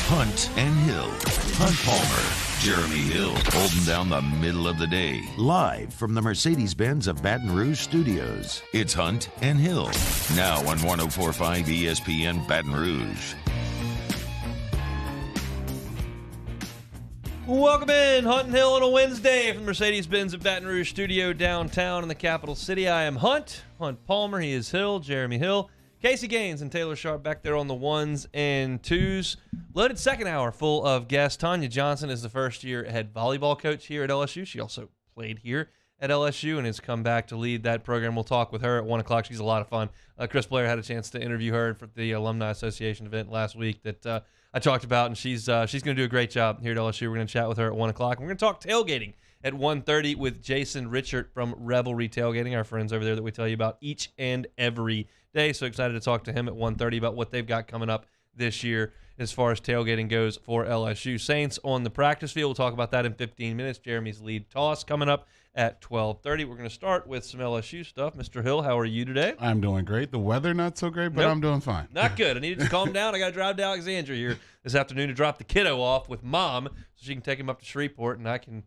Hunt and Hill. Hunt Palmer, Jeremy Hill, holding down the middle of the day. Live from the Mercedes-Benz of Baton Rouge studios. It's Hunt and Hill. Now on 104.5 ESPN Baton Rouge. Welcome in, Hunt and Hill on a Wednesday from the Mercedes-Benz of Baton Rouge studio downtown in the capital city. I am Hunt Palmer. He is Hill, Jeremy Hill. Casey Gaines and Taylor Sharp back there on the ones and twos. Loaded second hour full of guests. Tonya Johnson is the first-year head volleyball coach here at LSU. She also played here at LSU and has come back to lead that program. We'll talk with her at 1 o'clock. She's a lot of fun. Chris Blair had a chance to interview her for the Alumni Association event last week that I talked about, and she's going to do a great job here at LSU. We're going to chat with her at 1 o'clock. And we're going to talk tailgating at 1:30 with Jason Richard from Revelry Tailgating, our friends over there that we tell you about each and every day. So excited to talk to him at 1:30 about what they've got coming up this year as far as tailgating goes for LSU. Saints on the practice field. We'll talk about that in 15 minutes. Jeremy's lead toss coming up at 12:30. We're going to start with some LSU stuff. Mr. Hill, how are you today? I'm doing great. The weather not so great, but Nope. I'm doing fine. Not good. I needed to calm down. I got to drive to Alexandria here this afternoon to drop the kiddo off with Mom so she can take him up to Shreveport and I can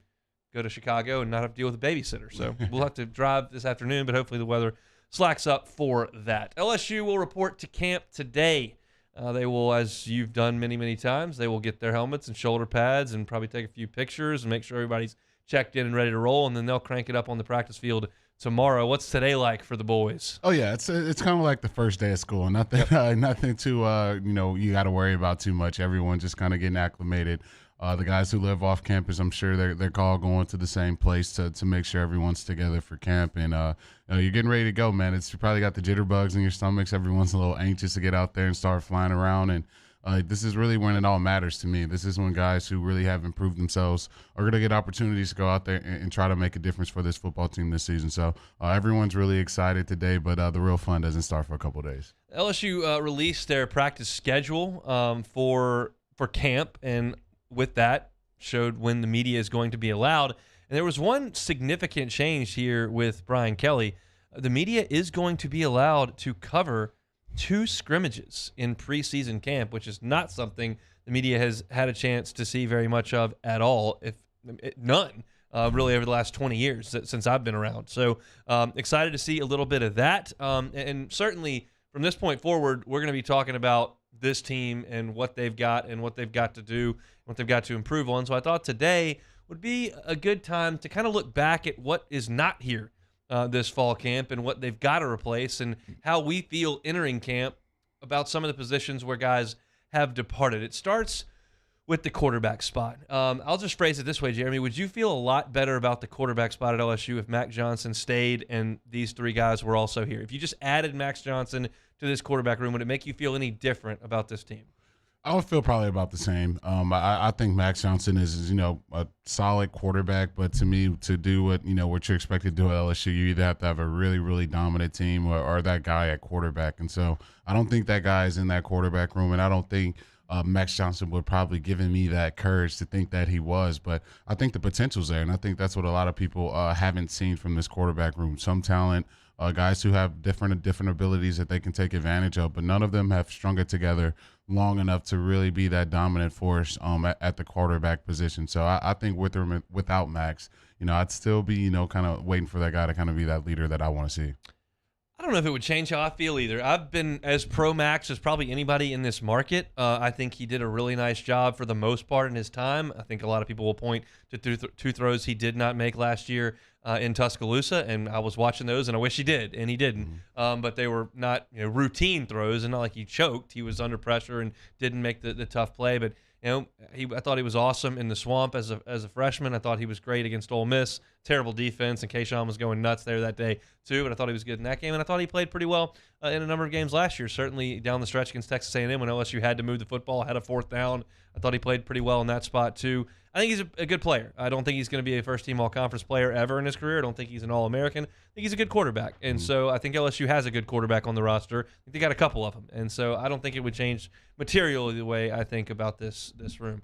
go to Chicago and not have to deal with a babysitter. So we'll have to drive this afternoon, but hopefully the weather slacks up for that. LSU will report to camp today. They will, as you've done many, many times, they will get their helmets and shoulder pads and probably take a few pictures and make sure everybody's checked in and ready to roll, and then they'll crank it up on the practice field tomorrow. What's today like for the boys? Oh yeah, it's kind of like the first day of school. Nothing, nothing too you got to worry about too much. Everyone just kind of getting acclimated. The guys who live off campus, I'm sure they're all going to the same place to make sure everyone's together for camp. And you're getting ready to go, man. You probably got the jitterbugs in your stomachs. Everyone's a little anxious to get out there and start flying around. And this is really when it all matters to me. This is when guys who really have improved themselves are going to get opportunities to go out there and try to make a difference for this football team this season. So everyone's really excited today, but the real fun doesn't start for a couple of days. LSU released their practice schedule for camp, and with that showed when the media is going to be allowed. And there was one significant change here with Brian Kelly. The media is going to be allowed to cover 2 scrimmages in preseason camp, which is not something the media has had a chance to see very much of at all, if none, really over the last 20 years since I've been around. So excited to see a little bit of that. And certainly from this point forward, we're going to be talking about this team and what they've got to do, what they've got to improve on. So I thought today would be a good time to kind of look back at what is not here this fall camp and what they've got to replace and how we feel entering camp about some of the positions where guys have departed. It starts with the quarterback spot. I'll just phrase it this way, Jeremy. Would you feel a lot better about the quarterback spot at LSU if Max Johnson stayed and these 3 guys were also here? If you just added Max Johnson to this quarterback room, would it make you feel any different about this team? I would feel probably about the same. I think Max Johnson is a solid quarterback, but to me, to do what you're expected to do at LSU, you either have to have a really, really dominant team or that guy at quarterback. And so I don't think that guy is in that quarterback room, and I don't think Max Johnson would probably given me that courage to think that he was. But I think the potential's there, and I think that's what a lot of people haven't seen from this quarterback room. Some talent, guys who have different abilities that they can take advantage of, but none of them have strung it together long enough to really be that dominant force at the quarterback position. So I think with or without Max, I'd still be, kind of waiting for that guy to kind of be that leader that I want to see. I don't know if it would change how I feel either. I've been as pro-Max as probably anybody in this market. I think he did a really nice job for the most part in his time. I think a lot of people will point to 2 throws he did not make last year in Tuscaloosa, and I was watching those, and I wish he did, and he didn't. But they were not routine throws, and not like he choked. He was under pressure and didn't make the tough play, but I thought he was awesome in the swamp as a freshman. I thought he was great against Ole Miss. Terrible defense, and Kayshawn was going nuts there that day too. But I thought he was good in that game, and I thought he played pretty well in a number of games last year. Certainly down the stretch against Texas A&M when LSU had to move the football, had a 4th down. I thought he played pretty well in that spot too. I think he's a good player. I don't think he's going to be a first-team all-conference player ever in his career. I don't think he's an All-American. I think he's a good quarterback, and so I think LSU has a good quarterback on the roster. I think they got a couple of them, and so I don't think it would change materially the way I think about this room.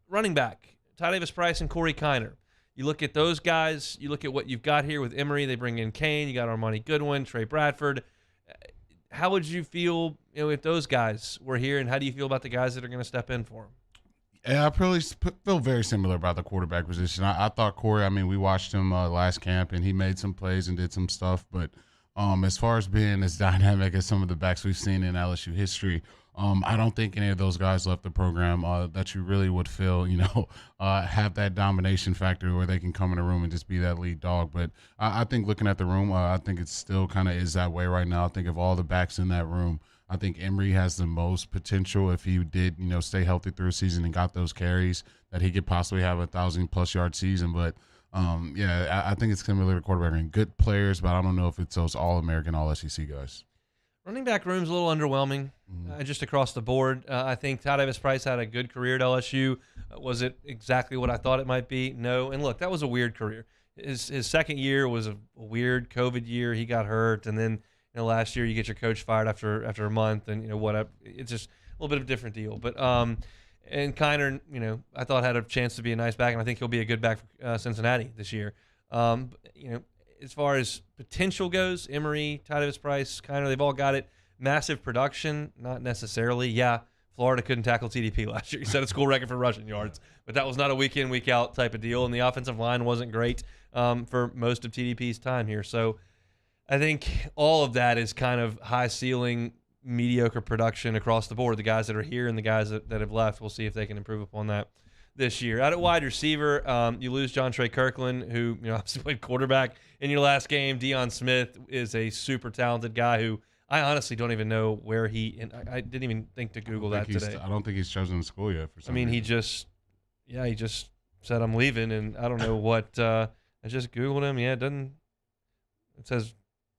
Running back, Ty Davis-Price and Corey Kiner. You look at those guys, you look at what you've got here with Emory. They bring in Kane. You got Armani Goodwin, Trey Bradford. how would you feel, if those guys were here, and how do you feel about the guys that are going to step in for them? Yeah, I probably feel very similar about the quarterback position. I thought Corey, we watched him last camp, and he made some plays and did some stuff. But as far as being as dynamic as some of the backs we've seen in LSU history, I don't think any of those guys left the program that you really would feel, have that domination factor where they can come in the room and just be that lead dog. But I think looking at the room, I think it still kind of is that way right now. I think of all the backs in that room, I think Emory has the most potential if he did, stay healthy through a season and got those carries that he could possibly have 1,000+ yard season. But I think it's similar to quarterback and good players, but I don't know if it's those All-American, All-SEC guys. Running back room's a little underwhelming, just across the board. I think Ty Davis-Price had a good career at LSU. Was it exactly what I thought it might be? No. And look, that was a weird career. His second year was a weird COVID year. He got hurt, and then last year you get your coach fired after a month, and whatever. It's just a little bit of a different deal. But and Kiner, I thought had a chance to be a nice back, and I think he'll be a good back for Cincinnati this year. As far as potential goes, Emory, Ty Davis-Price, Kiner, they've all got it. Massive production, not necessarily. Yeah, Florida couldn't tackle TDP last year. He set a school record for rushing yards, but that was not a week in, week out type of deal, and the offensive line wasn't great for most of TDP's time here. So I think all of that is kind of high ceiling, mediocre production across the board. The guys that are here and the guys that have left, we'll see if they can improve upon that this year. Out at wide receiver, you lose John Trey Kirkland, who obviously played quarterback in your last game. Deion Smith is a super talented guy who I honestly don't even know where and I didn't even think to Google that today. I don't think he's chosen school yet for some reason. He just said I'm leaving, and I don't know what. I just Googled him. Yeah, it says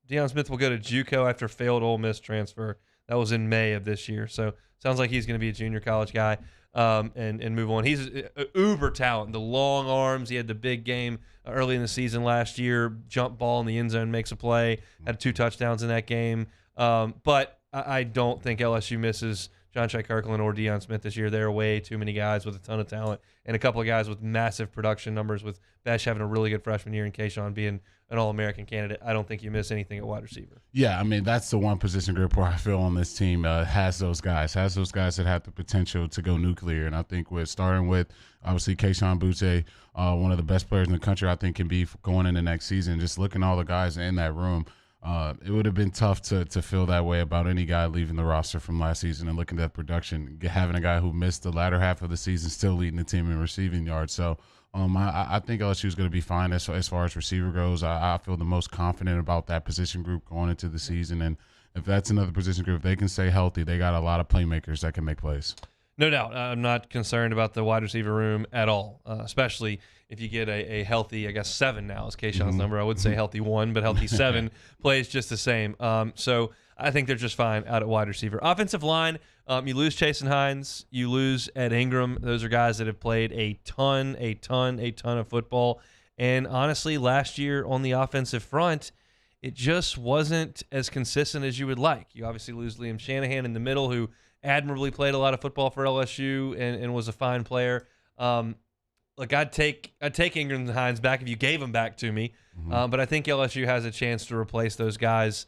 Deion Smith will go to JUCO after failed Ole Miss transfer. That was in May of this year. So sounds like he's going to be a junior college guy and move on. He's an uber talent. The long arms. He had the big game early in the season last year. Jump ball in the end zone, makes a play. Had 2 touchdowns in that game. But I don't think LSU misses John Trey Kirkland or Deion Smith this year. There are way too many guys with a ton of talent and a couple of guys with massive production numbers, with Besh having a really good freshman year and Kayshawn being an All-American candidate. I don't think you miss anything at wide receiver. Yeah, that's the one position group where I feel on this team has those guys that have the potential to go nuclear. And I think starting with, obviously, Kayshawn Butte, one of the best players in the country, I think can be going into next season. Just looking at all the guys in that room, it would have been tough to feel that way about any guy leaving the roster from last season, and looking at production, having a guy who missed the latter half of the season still leading the team in receiving yards. So I think LSU is going to be fine as far as receiver goes. I feel the most confident about that position group going into the season. And if that's another position group, if they can stay healthy, they got a lot of playmakers that can make plays. No doubt. I'm not concerned about the wide receiver room at all, especially if you get a healthy, I guess 7 now is Kayshawn's number. I would say healthy 1, but healthy 7 plays just the same. So I think they're just fine out at wide receiver. Offensive line, you lose Chasen Hines, you lose Ed Ingram. Those are guys that have played a ton of football. And honestly, last year on the offensive front, it just wasn't as consistent as you would like. You obviously lose Liam Shanahan in the middle, who admirably played a lot of football for LSU and was a fine player. Look, I'd take Ingram and Hines back if you gave them back to me. But I think LSU has a chance to replace those guys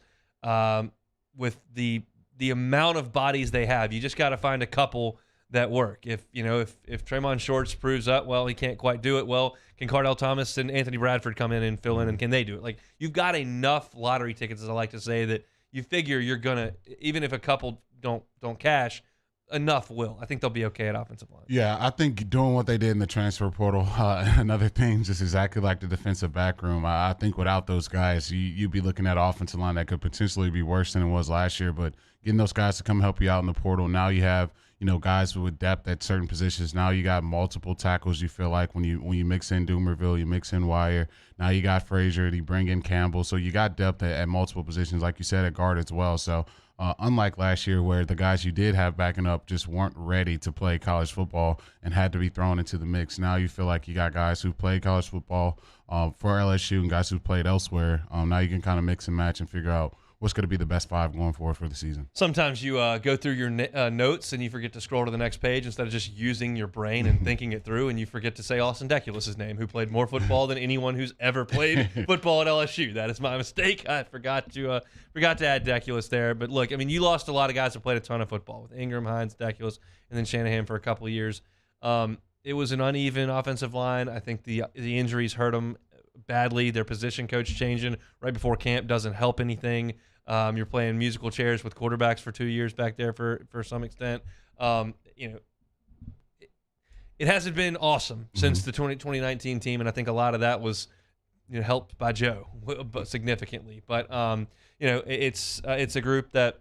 with the amount of bodies they have. You just got to find a couple that work. If Tremont Shorts proves up, well, he can't quite do it. Well, can Cardell Thomas and Anthony Bradford come in and fill in, and can they do it? Like, you've got enough lottery tickets, as I like to say, that you figure you're gonna, even if a couple don't cash, enough will. I think they'll be okay at offensive line. Yeah, I think doing what they did in the transfer portal, another thing, just exactly like the defensive back room. I think without those guys, you'd be looking at an offensive line that could potentially be worse than it was last year. But getting those guys to come help you out in the portal, now you have guys with depth at certain positions. Now you got multiple tackles. You feel like when you mix in Doomerville, you mix in Wire. Now you got Frazier, you bring in Campbell. So you got depth at multiple positions, like you said, at guard as well. So unlike last year where the guys you did have backing up just weren't ready to play college football and had to be thrown into the mix, now you feel like you got guys who played college football for LSU and guys who played elsewhere. Now you can kind of mix and match and figure out what's going to be the best 5 going forward for the season. Sometimes you go through your notes and you forget to scroll to the next page instead of just using your brain and thinking it through, and you forget to say Austin Deculus's name, who played more football than anyone who's ever played football at LSU. That is my mistake. I forgot to add Deculus there. But look, I mean, you lost a lot of guys who played a ton of football with Ingram, Hines, Deculus, and then Shanahan for a couple of years. It was an uneven offensive line. I think the injuries hurt them badly. Their position coach changing right before camp doesn't help anything. You're playing musical chairs with quarterbacks for 2 years back there for some extent. It hasn't been awesome since the 2019 team, and I think a lot of that was helped by Joe significantly. But it's a group that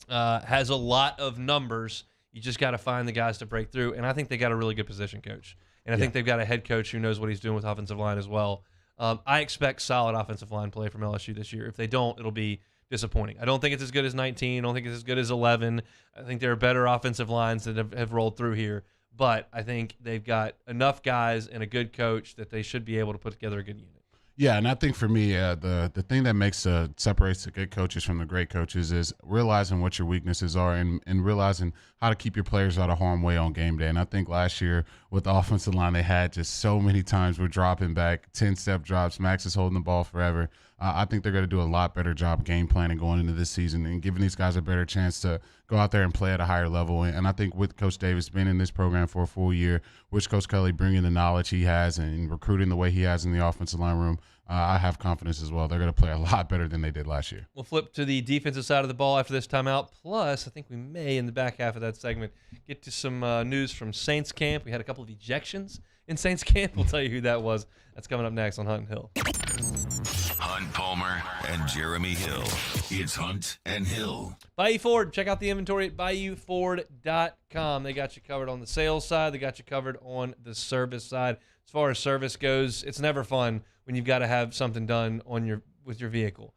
has a lot of numbers. You just got to find the guys to break through, and I think they got a really good position coach, and I think they've got a head coach who knows what he's doing with offensive line as well. I expect solid offensive line play from LSU this year. If they don't, it'll be disappointing. I don't think it's as good as 19. I don't think it's as good as 11. I think there are better offensive lines that have rolled through here, but I think they've got enough guys and a good coach that they should be able to put together a good unit. Yeah, and I think for me, the thing that separates the good coaches from the great coaches is realizing what your weaknesses are and realizing how to keep your players out of harm's way on game day. And I think last year with the offensive line, they had just so many times we're dropping back, 10-step drops. Max is holding the ball forever. I think they're going to do a lot better job game planning going into this season and giving these guys a better chance to go out there and play at a higher level. And I think with Coach Davis being in this program for a full year, with Coach Kelly bringing the knowledge he has and recruiting the way he has in the offensive line room, I have confidence as well. They're going to play a lot better than they did last year. We'll flip to the defensive side of the ball after this timeout. Plus, I think we may, in the back half of that segment, get to some news from Saints camp. We had a couple of ejections in Saints camp. We'll tell you who that was. That's coming up next on Hunt and Hill. Hunt Palmer and Jeremy Hill. It's Hunt and Hill. Bayou Ford. Check out the inventory at BayouFord.com. They got you covered on the sales side. They got you covered on the service side. As far as service goes, it's never fun when you've got to have something done with your vehicle.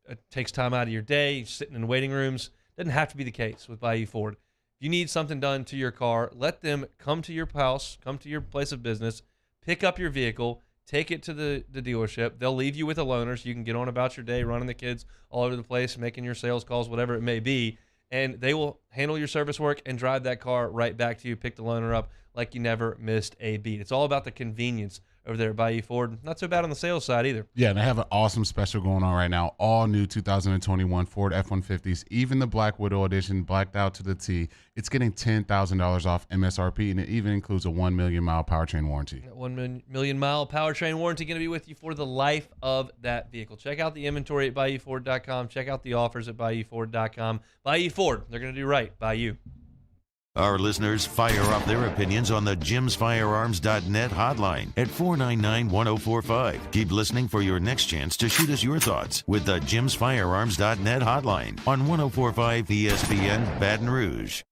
It takes time out of your day, sitting in waiting rooms. Doesn't have to be the case with Bayou Ford. If you need something done to your car, let them come to your house, come to your place of business, pick up your vehicle, take it to the dealership. They'll leave you with a loaner so you can get on about your day, running the kids all over the place, making your sales calls, whatever it may be. And they will handle your service work and drive that car right back to you, pick the loaner up like you never missed a beat. It's all about the convenience over there at Bayou Ford. Not so bad on the sales side either. Yeah, and they have an awesome special going on right now. All new 2021 Ford F-150s, even the Black Widow Edition, blacked out to the T. It's getting $10,000 off MSRP, and it even includes a 1 million mile powertrain warranty. That 1 million mile powertrain warranty going to be with you for the life of that vehicle. Check out the inventory at BayouFord.com. Check out the offers at BayouFord.com. Bayou Ford, they're going to do right by you. Our listeners fire off their opinions on the jimsfirearms.net hotline at 499-1045. Keep listening for your next chance to shoot us your thoughts with the jimsfirearms.net hotline on 1045 ESPN Baton Rouge.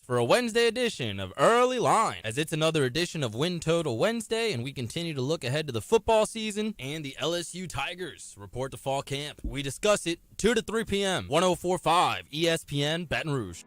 for a Wednesday edition of Early Line, as it's another edition of Win Total Wednesday, and we continue to look ahead to the football season and the LSU Tigers report to fall camp. We discuss it 2 to 3 p.m. 104.5 ESPN Baton Rouge.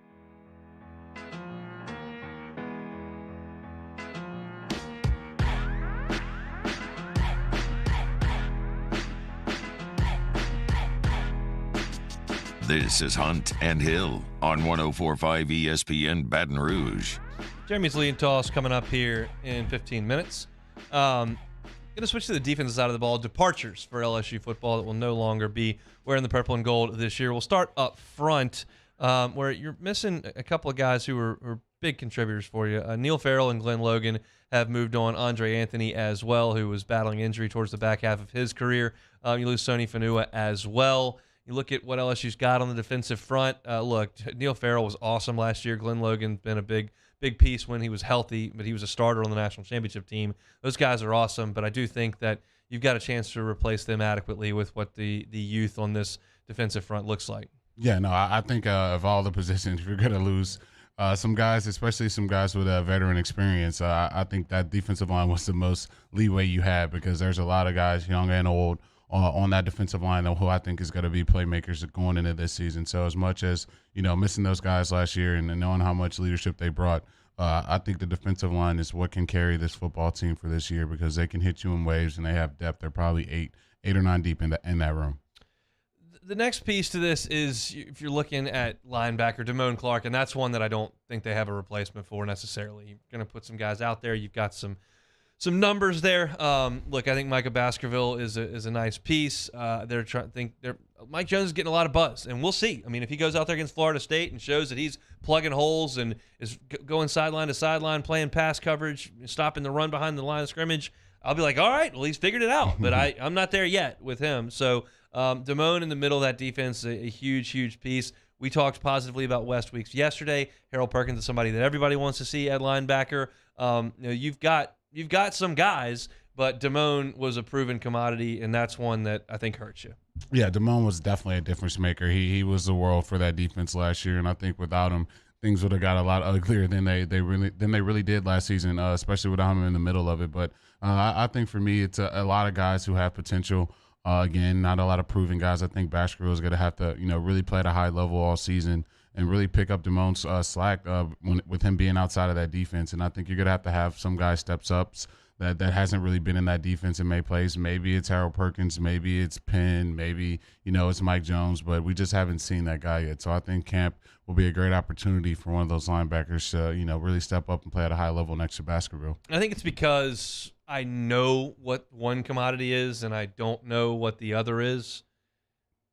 This is Hunt and Hill on 104.5 ESPN Baton Rouge. Jeremy's lead toss coming up here in 15 minutes. Going to switch to the defensive side of the ball. Departures for LSU football that will no longer be wearing the purple and gold this year. We'll start up front where you're missing a couple of guys who are big contributors for you. Neil Farrell and Glenn Logan have moved on. Andre Anthony as well, who was battling injury towards the back half of his career. You lose Sony Fanua as well. You look at what LSU's got on the defensive front. Look, Neil Farrell was awesome last year. Glenn Logan's been a big piece when he was healthy, but he was a starter on the national championship team. Those guys are awesome, but I do think that you've got a chance to replace them adequately with what the youth on this defensive front looks like. Yeah, no, I think of all the positions, you're going to lose some guys, especially some guys with veteran experience. I think that defensive line was the most leeway you had because there's a lot of guys, young and old, on that defensive line who I think is going to be playmakers going into this season. So as much as, missing those guys last year and knowing how much leadership they brought, I think the defensive line is what can carry this football team for this year because they can hit you in waves and they have depth. They're probably eight or nine deep in that room. The next piece to this is if you're looking at linebacker, Damone Clark, and that's one that I don't think they have a replacement for necessarily. You're going to put some guys out there. You've got some numbers there. Look, I think Micah Baskerville is a nice piece. Mike Jones is getting a lot of buzz, and we'll see. I mean, if he goes out there against Florida State and shows that he's plugging holes and is going sideline to sideline, playing pass coverage, stopping the run behind the line of scrimmage, I'll be like, all right, well, he's figured it out. But I'm not there yet with him. So Damone in the middle of that defense is a huge piece. We talked positively about West Weeks yesterday. Harold Perkins is somebody that everybody wants to see at linebacker. You've got some guys, but Damone was a proven commodity, and that's one that I think hurts you. Yeah, Damone was definitely a difference maker. He was the world for that defense last year, and I think without him, things would have got a lot uglier than they really did last season, especially without him in the middle of it. But I think for me, it's a lot of guys who have potential. Again, not a lot of proven guys. I think Baskerville is going to have to, really play at a high level all season and really pick up Damone's slack with him being outside of that defense. And I think you're going to have some guy steps up that hasn't really been in that defense and may plays. Maybe it's Harold Perkins, maybe it's Penn, maybe, it's Mike Jones, but we just haven't seen that guy yet. So I think camp will be a great opportunity for one of those linebackers to, really step up and play at a high level next to Baskerville. I think it's because I know what one commodity is and I don't know what the other is.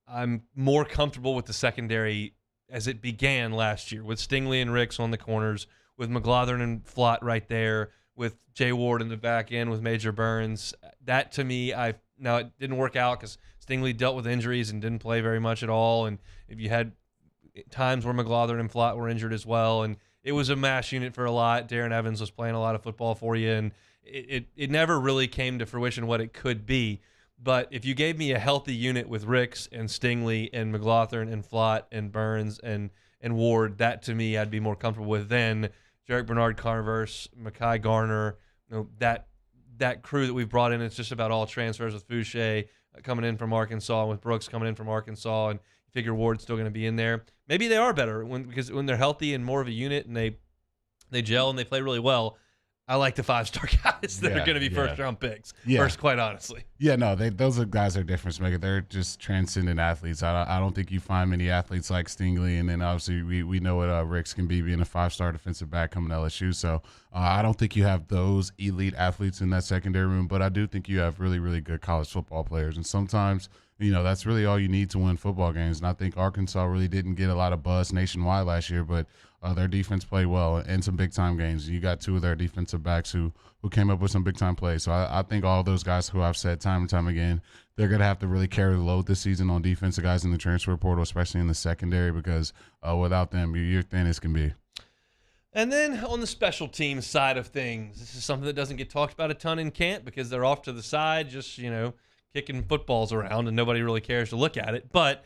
I'm more comfortable with the secondary as it began last year with Stingley and Ricks on the corners, with McLaughlin and Flott right there, with Jay Ward in the back end, with Major Burns. That to me, now it didn't work out because Stingley dealt with injuries and didn't play very much at all. And if you had times where McLaughlin and Flott were injured as well, and it was a mash unit for a lot. Darren Evans was playing a lot of football for you, and it never really came to fruition what it could be. But if you gave me a healthy unit with Ricks and Stingley and McLaughlin and Flott and Burns and Ward, that to me I'd be more comfortable with than Jarek Bernard Carverse, Mekhi Garner, that crew that we've brought in. It's just about all transfers with Fouché coming in from Arkansas and with Brooks coming in from Arkansas, and you figure Ward's still going to be in there. Maybe they are better because when they're healthy and more of a unit and they gel and they play really well. I like the 5-star guys that are going to be first-round picks, quite honestly. Yeah, no, those guys are difference maker. They're just transcendent athletes. I don't think you find many athletes like Stingley, and then obviously we know what Ricks can be being a 5-star defensive back coming to LSU. So I don't think you have those elite athletes in that secondary room, but I do think you have really, really good college football players. And sometimes, that's really all you need to win football games. And I think Arkansas really didn't get a lot of buzz nationwide last year, but their defense played well in some big-time games. You got two of their defensive backs who came up with some big-time plays. So I think all those guys who I've said time and time again, they're going to have to really carry the load this season on defense, the guys in the transfer portal, especially in the secondary, because without them, you're thin as can be. And then on the special teams side of things, this is something that doesn't get talked about a ton in camp because they're off to the side just, kicking footballs around and nobody really cares to look at it. But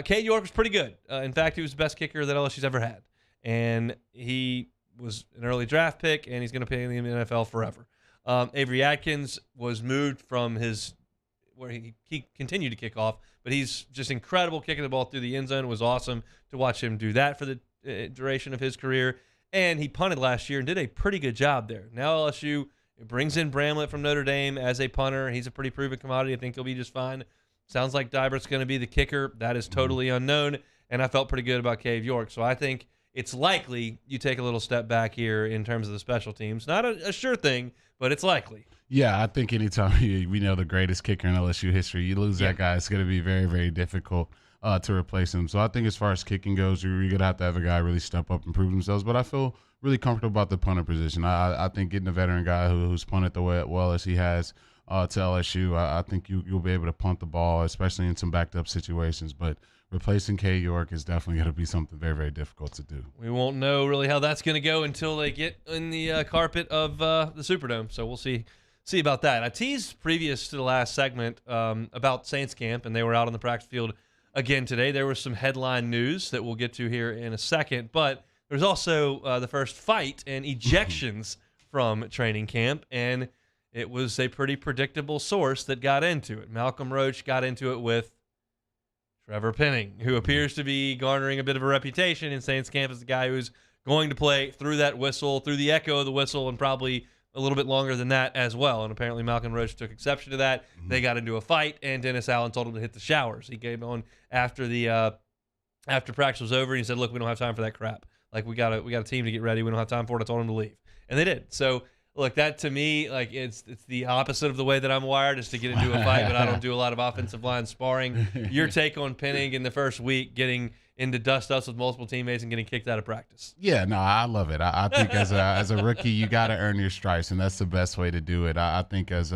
Cade York was pretty good. In fact, he was the best kicker that LSU's ever had. and he was an early draft pick, and he's going to play in the NFL forever. Avery Atkins was moved from where he continued to kick off, but he's just incredible kicking the ball through the end zone. It was awesome to watch him do that for the duration of his career. And he punted last year and did a pretty good job there. Now LSU brings in Bramlett from Notre Dame as a punter. He's a pretty proven commodity. I think he'll be just fine. Sounds like Dybert's going to be the kicker. That is totally unknown. And I felt pretty good about Cave York. So I think it's likely you take a little step back here in terms of the special teams. Not a sure thing, but it's likely. Yeah, I think anytime we know the greatest kicker in LSU history, you lose that guy, it's going to be very, very difficult to replace him. So I think as far as kicking goes, you're going to have a guy really step up and prove themselves. But I feel really comfortable about the punter position. I think getting a veteran guy who's punted the way well as he has to LSU, I think you'll be able to punt the ball, especially in some backed up situations. But replacing K. York is definitely going to be something very, very difficult to do. We won't know really how that's going to go until they get in the carpet of the Superdome. So we'll see about that. I teased previous to the last segment about Saints camp, and they were out on the practice field again today. There was some headline news that we'll get to here in a second, but there's also the first fight and ejections from training camp, and it was a pretty predictable source that got into it. Malcolm Roach got into it with Trevor Penning, who appears to be garnering a bit of a reputation in Saints camp as the guy who's going to play through that whistle, through the echo of the whistle, and probably a little bit longer than that as well. And apparently Malcolm Roach took exception to that. They got into a fight, and Dennis Allen told him to hit the showers. He came on after practice was over, and he said, "Look, we don't have time for that crap. Like, we got a team to get ready. We don't have time for it." I told him to leave, and they did. So look, that to me, like, it's the opposite of the way that I'm wired, is to get into a fight, but I don't do a lot of offensive line sparring. Your take on Penning in the first week, getting into dust-ups with multiple teammates and getting kicked out of practice? Yeah, no, I love it. I think as a rookie, you got to earn your stripes, and that's the best way to do it. I think as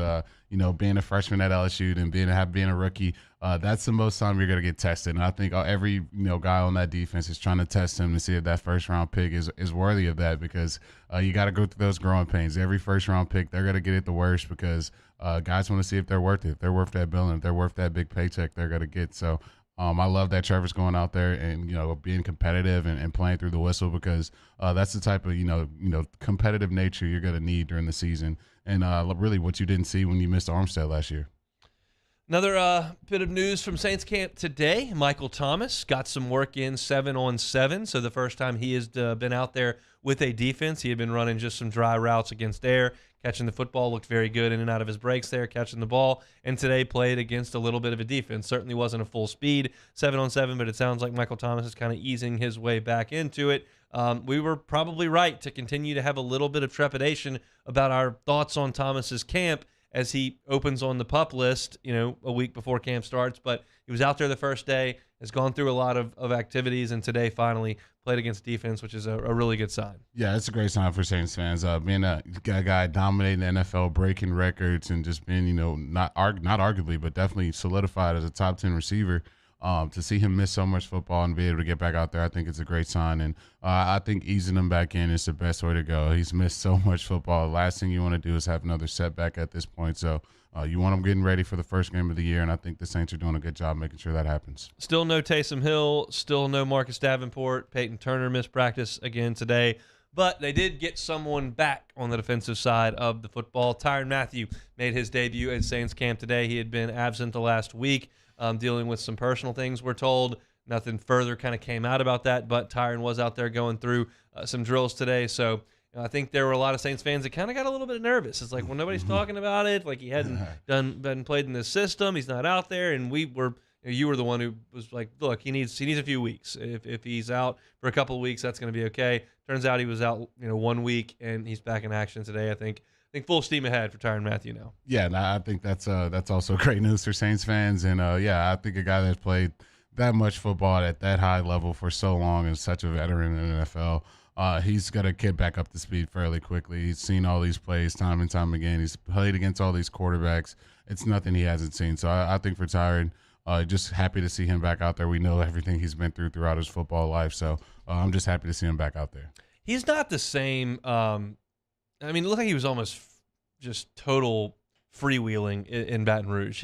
being a freshman at LSU and being a rookie, that's the most time you're going to get tested. And I think every guy on that defense is trying to test him to see if that first-round pick is worthy of that, because you got to go through those growing pains. Every first-round pick, they're going to get it the worst, because guys want to see if they're worth it. If they're worth that billing, if they're worth that big paycheck they're going to get. So I love that Trevor's going out there and being competitive and playing through the whistle, because that's the type of competitive nature you're going to need during the season, and really what you didn't see when you missed Armstead last year. Another bit of news from Saints camp today. Michael Thomas got some work in 7-on-7, so the first time he has been out there with a defense. He had been running just some dry routes against air, catching the football, looked very good in and out of his breaks there, catching the ball, and today played against a little bit of a defense. Certainly wasn't a full speed 7-on-7, but it sounds like Michael Thomas is kind of easing his way back into it. We were probably right to continue to have a little bit of trepidation about our thoughts on Thomas's camp as he opens on the PUP list, a week before camp starts. But he was out there the first day, has gone through a lot of activities, and today finally played against defense, which is a really good sign. Yeah, it's a great sign for Saints fans. Being a guy dominating the NFL, breaking records, and just being, not arguably, but definitely solidified as a top 10 receiver. To see him miss so much football and be able to get back out there, I think it's a great sign. And I think easing him back in is the best way to go. He's missed so much football. The last thing you want to do is have another setback at this point. So you want him getting ready for the first game of the year, and I think the Saints are doing a good job making sure that happens. Still no Taysom Hill, still no Marcus Davenport. Peyton Turner missed practice again today. But they did get someone back on the defensive side of the football. Tyrann Mathieu made his debut at Saints camp today. He had been absent the last week, dealing with some personal things, we're told. Nothing further kind of came out about that, but Tyrann was out there going through some drills today. So I think there were a lot of Saints fans that kind of got a little bit nervous. It's like, well, nobody's talking about it. Like, he hadn't been played in this system. He's not out there. And you were the one who was like, look, he needs a few weeks. If he's out for a couple of weeks, that's going to be okay. Turns out he was out 1 week, and he's back in action today. I think full steam ahead for Tyrann Mathieu now. Yeah, I think that's also great news for Saints fans. And I think a guy that's played that much football at that high level for so long and such a veteran in the NFL, he's going to get back up to speed fairly quickly. He's seen all these plays time and time again. He's played against all these quarterbacks. It's nothing he hasn't seen. So I think for Tyrann, just happy to see him back out there. We know everything he's been through throughout his football life. So I'm just happy to see him back out there. He's not the same. It looked like he was almost just total freewheeling in Baton Rouge.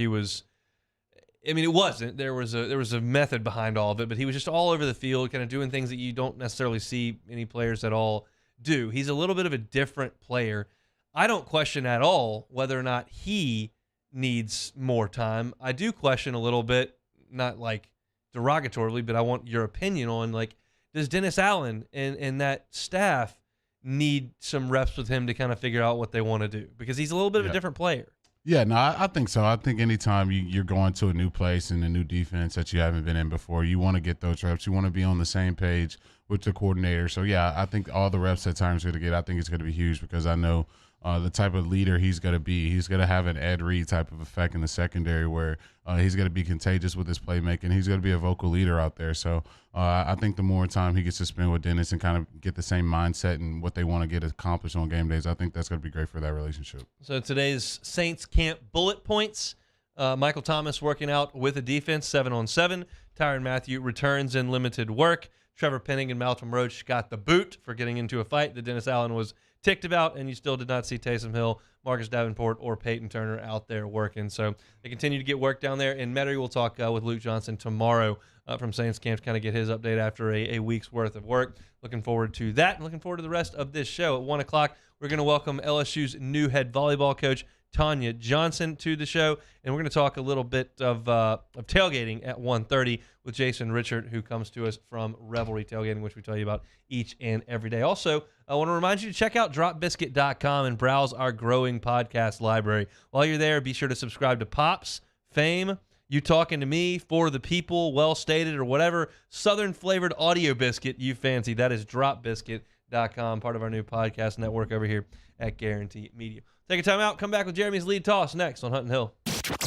I mean, it wasn't. There was a method behind all of it, but he was just all over the field, kind of doing things that you don't necessarily see any players at all do. He's a little bit of a different player. I don't question at all whether or not he needs more time. I do question a little bit, not like derogatorily, but I want your opinion on, like, does Dennis Allen and that staff need some reps with him to kind of figure out what they want to do? Because he's a little bit of a different player. Yeah, no, I think so. I think anytime you're going to a new place and a new defense that you haven't been in before, you want to get those reps. You want to be on the same page with the coordinator. So, yeah, I think all the reps that Tyron's going to get, I think it's going to be huge because I know the type of leader he's going to be. He's going to have an Ed Reed type of effect in the secondary where he's going to be contagious with his playmaking. He's going to be a vocal leader out there. So I think the more time he gets to spend with Dennis and kind of get the same mindset and what they want to get accomplished on game days, I think that's going to be great for that relationship. So today's Saints camp bullet points. Michael Thomas working out with a defense, 7-on-7. Tyrann Mathieu returns in limited work. Trevor Penning and Malcolm Roach got the boot for getting into a fight that Dennis Allen was ticked about, and you still did not see Taysom Hill, Marcus Davenport, or Peyton Turner out there working. So they continue to get work down there. And Metairie will talk with Luke Johnson tomorrow from Saints camp to kind of get his update after a week's worth of work. Looking forward to that and looking forward to the rest of this show. At 1 o'clock, we're going to welcome LSU's new head volleyball coach, Tonya Johnson, to the show, and we're going to talk a little bit of tailgating at 1:30 with Jason Richard, who comes to us from Revelry Tailgating, which we tell you about each and every day. Also, I want to remind you to check out dropbiscuit.com and browse our growing podcast library. While you're there, be sure to subscribe to Pops, Fame, You Talking to Me, For the People, Well Stated, or whatever Southern flavored audio biscuit you fancy. That is dropbiscuit.com, part of our new podcast network over here at Guarantee Media. Take a time out. Come back with Jeremy's lead toss next on Hunt and Hill.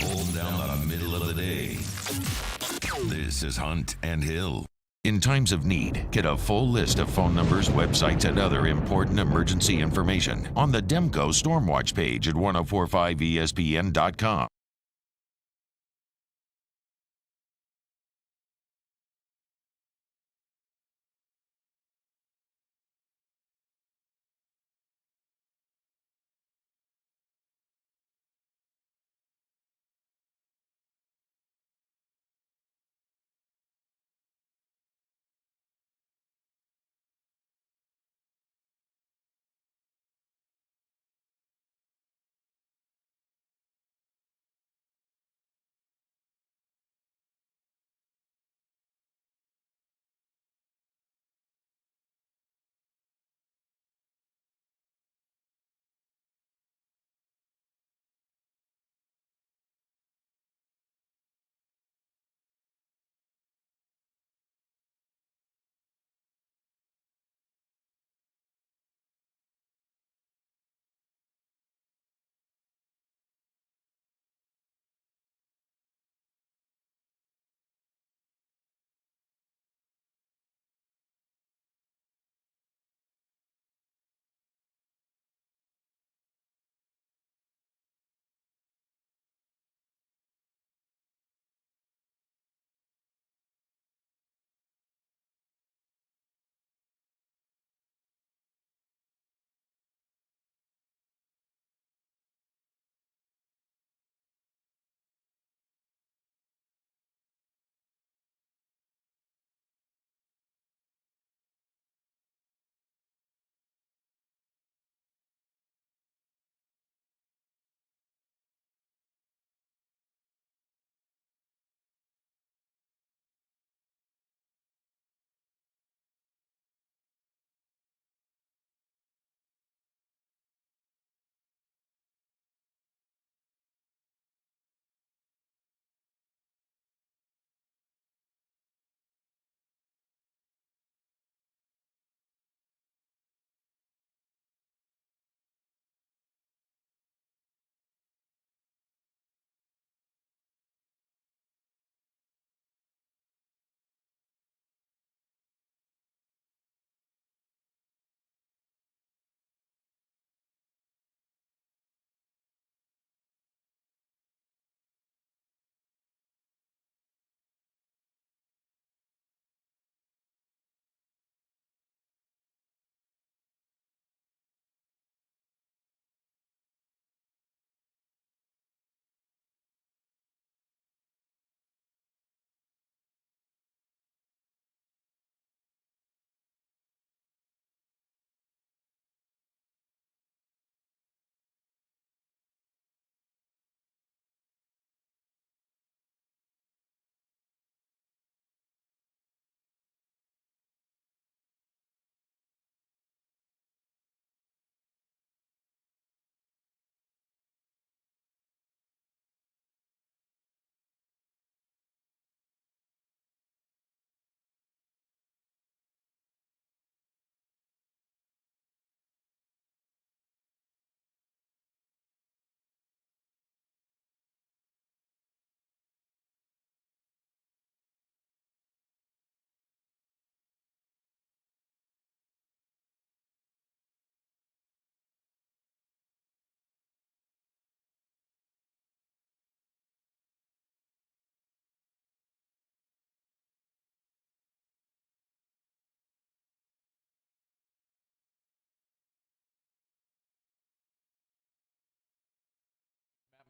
Hold down the middle of the day. This is Hunt and Hill. In times of need, get a full list of phone numbers, websites, and other important emergency information on the Demco Stormwatch page at 1045ESPN.com.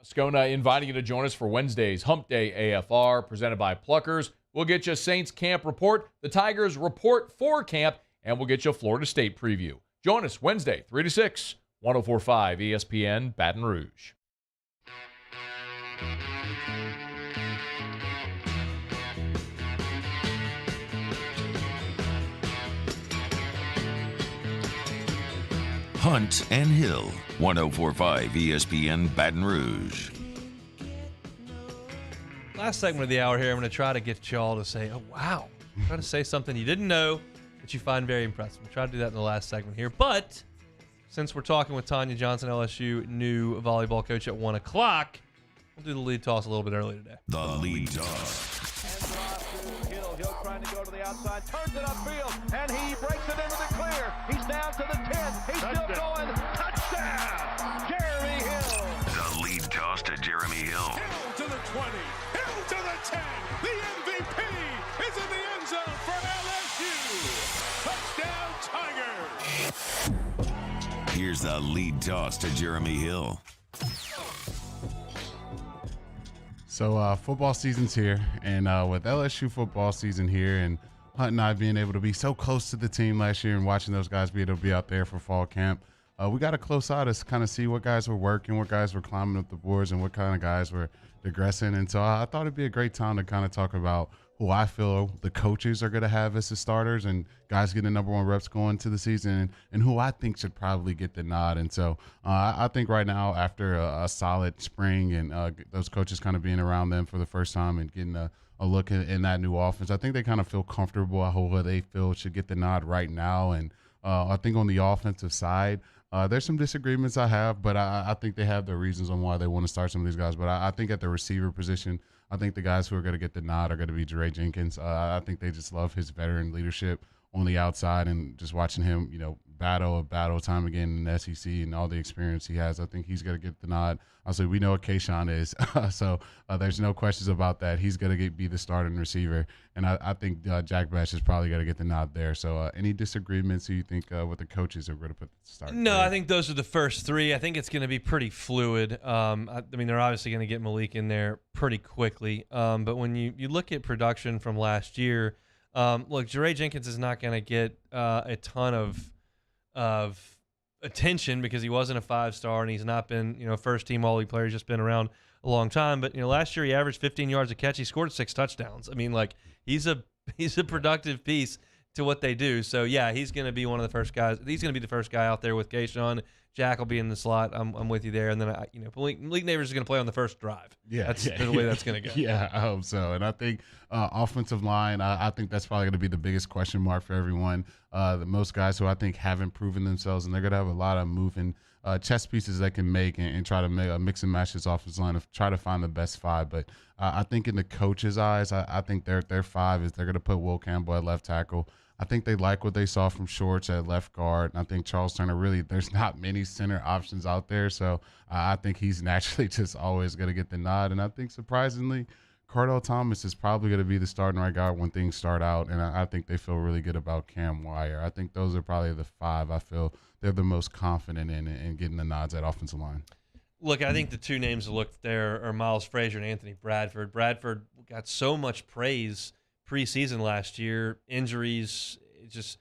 Scona inviting you to join us for Wednesday's Hump Day AFR, presented by Pluckers. We'll get you Saints camp report, the Tigers report for camp, and we'll get you a Florida State preview. Join us Wednesday, 3 to 6, 104.5 ESPN, Baton Rouge. Hunt and Hill, 104.5 ESPN, Baton Rouge. Last segment of the hour here, I'm going to try to get y'all to say, oh, wow. Try to say something you didn't know that you find very impressive. We'll try to do that in the last segment here. But since we're talking with Tonya Johnson, LSU new volleyball coach at 1 o'clock, we'll do the lead toss a little bit early today. The lead toss. Hill trying to go to the outside, turns it upfield, and he breaks it into the clear. He's down to the 10. He's still going. Touchdown, Jeremy Hill. The lead toss to Jeremy Hill. Hill to the 20. Hill to the 10. The MVP is in the end zone for LSU. Touchdown, Tigers. Here's the lead toss to Jeremy Hill. So football season's here, and with LSU football season here, and Hunt and I being able to be so close to the team last year and watching those guys be able to be out there for fall camp, we got a close eye to kind of see what guys were working, what guys were climbing up the boards, and what kind of guys were digressing. And so I thought it'd be a great time to kind of talk about who I feel the coaches are going to have as the starters and guys getting the #1 reps going to the season, and who I think should probably get the nod. And so I think right now, after a solid spring and those coaches kind of being around them for the first time and getting a look in that new offense, I think they kind of feel comfortable at who they feel should get the nod right now. And I think on the offensive side, there's some disagreements I have, but I think they have their reasons on why they want to start some of these guys. But I think at the receiver position, I think the guys who are going to get the nod are going to be Jere Jenkins. I think they just love his veteran leadership on the outside, and just watching him, battle time again in the SEC and all the experience he has. I think he's going to get the nod. Obviously, we know what Kayshawn is, so there's no questions about that. He's going to be the starting receiver, and I think Jack Bash is probably going to get the nod there. So any disagreements you think with the coaches are going to put the start? No, there? I think those are the first three. I think it's going to be pretty fluid. I mean, they're obviously going to get Malik in there pretty quickly, but when you look at production from last year, look, Jere Jenkins is not going to get a ton of attention because he wasn't a 5-star and he's not been, first-team All-League player. He's just been around a long time. But last year he averaged 15 yards a catch. He scored 6 touchdowns. I mean, he's a productive piece to what they do. So yeah, he's going to be one of the first guys. He's going to be the first guy out there with Kayshawn. Jack will be in the slot. I'm with you there. And then Malik Neighbors is going to play on the first drive. That's the way that's going to go. Yeah, I hope so. And I think offensive line, I think that's probably going to be the biggest question mark for everyone. The most guys who I think haven't proven themselves, and they're going to have a lot of moving chess pieces they can make and try to mix and match this offensive line, try to find the best 5. But I think in the coach's eyes, I think their 5 is they're going to put Will Campbell at left tackle. I think they like what they saw from Shorts at left guard. And I think Charles Turner, really, there's not many center options out there. So I think he's naturally just always going to get the nod. And I think, surprisingly, Cardell Thomas is probably going to be the starting right guard when things start out. And I think they feel really good about Cam Wire. I think those are probably the 5 I feel they're the most confident in getting the nods at offensive line. Look, I think the two names to look there are Miles Frazier and Anthony Bradford. Bradford got so much praise preseason last year. Injuries, just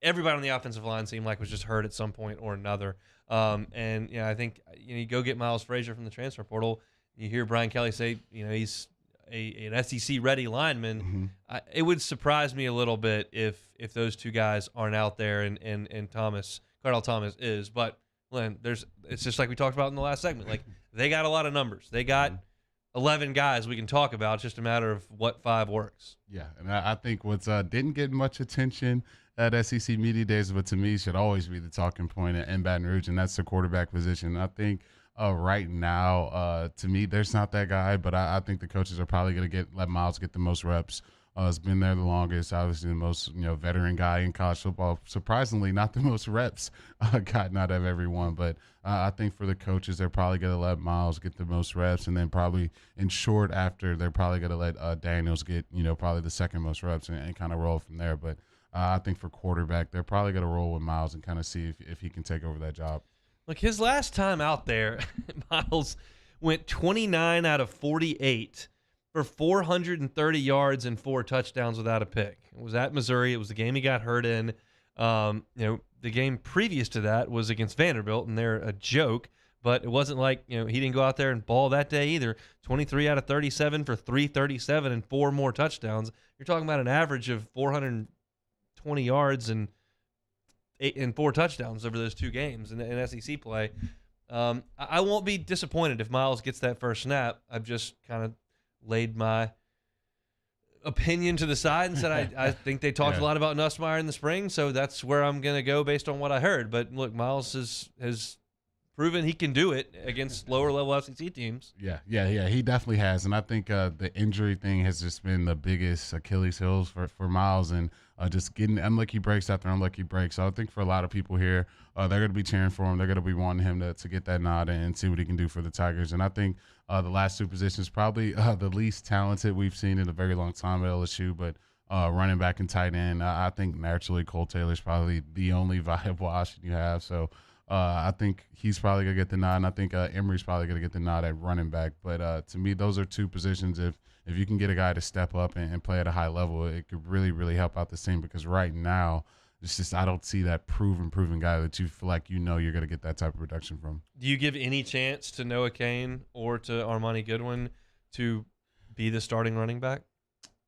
everybody on the offensive line seemed like was just hurt at some point or another. And I think you go get Miles Frazier from the transfer portal. You hear Brian Kelly say he's an SEC ready lineman. Mm-hmm. It would surprise me a little bit if those two guys aren't out there and Cardell Thomas is. But Len, it's just like we talked about in the last segment. Like, they got a lot of numbers. They got 11 guys we can talk about. It's just a matter of what 5 works. Yeah, and I think what's didn't get much attention at SEC Media Days, but to me should always be the talking point in Baton Rouge, and that's the quarterback position. I think right now, to me, there's not that guy, but I think the coaches are probably going to let Miles get the most reps. Has been there the longest, obviously the most veteran guy in college football. Surprisingly, not the most reps gotten out of everyone, but I think for the coaches, they're probably going to let Miles get the most reps, and then probably in short after, they're probably going to let Daniels get probably the second most reps and kind of roll from there. But I think for quarterback, they're probably going to roll with Miles and kind of see if he can take over that job. Look, his last time out there, Miles went 29 out of 48 for 430 yards and 4 touchdowns without a pick. It was at Missouri. It was the game he got hurt in. The game previous to that was against Vanderbilt, and they're a joke. But it wasn't like, he didn't go out there and ball that day either. 23 out of 37 for 337 and 4 more touchdowns. You're talking about an average of 420 yards and 4 touchdowns over those 2 games in SEC play. I won't be disappointed if Miles gets that first snap. I've just kind of laid my opinion to the side and said I think they talked a lot about Nussmeier in the spring, so that's where I'm going to go based on what I heard. But look, Miles has proven he can do it against lower-level SEC teams. Yeah, he definitely has. And I think the injury thing has just been the biggest Achilles heels for Miles, and just getting unlucky breaks after unlucky breaks. So I think for a lot of people here, they're going to be cheering for him. They're going to be wanting him to get that nod and see what he can do for the Tigers. And I think the last 2 positions probably the least talented we've seen in a very long time at LSU, but running back and tight end, I think naturally Cole Taylor's probably the only viable option you have. So I think he's probably going to get the nod, and I think Emory's probably going to get the nod at running back. But to me, those are 2 positions. If you can get a guy to step up and play at a high level, it could really, really help out the team, because right now, it's just I don't see that proven guy that you feel like you're going to get that type of production from. Do you give any chance to Noah Cain or to Armani Goodwin to be the starting running back?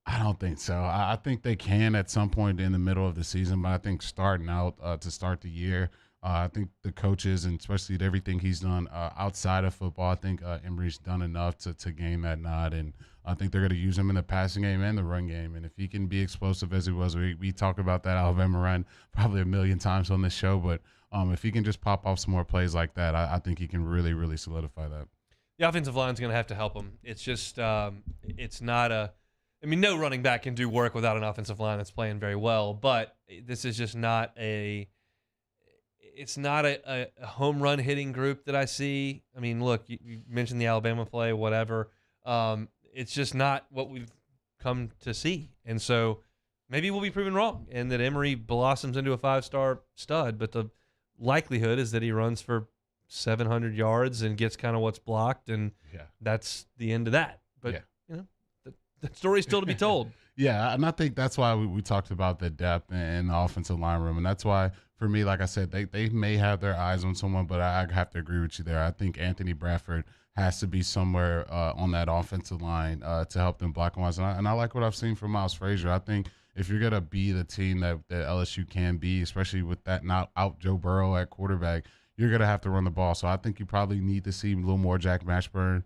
I don't think so. I think they can at some point in the middle of the season, but I think starting out to start the year, I think the coaches, and especially everything he's done outside of football, I think Emory's done enough to gain that nod, and I think they're going to use him in the passing game and the run game. And if he can be explosive as he was, we talk about that Alabama run probably a million times on this show, but if he can just pop off some more plays like that, I think he can really, really solidify that. The offensive line's going to have to help him. It's just it's not no running back can do work without an offensive line that's playing very well, but this is just not a home run hitting group that I see. I mean, look, you mentioned the Alabama play, whatever. It's just not what we've come to see. And so maybe we'll be proven wrong and that Emory blossoms into a 5-star stud, but the likelihood is that he runs for 700 yards and gets kind of what's blocked, and that's the end of that. But, the story's still to be told. Yeah, and I think that's why we talked about the depth in the offensive line room, and that's why, for me, like I said, they may have their eyes on someone, but I have to agree with you there. I think Anthony Bradford has to be somewhere on that offensive line to help them block wise, and I like what I've seen from Miles Frazier. I think if you're going to be the team that LSU can be, especially with that not out Joe Burrow at quarterback, you're going to have to run the ball. So I think you probably need to see a little more Jack Mashburn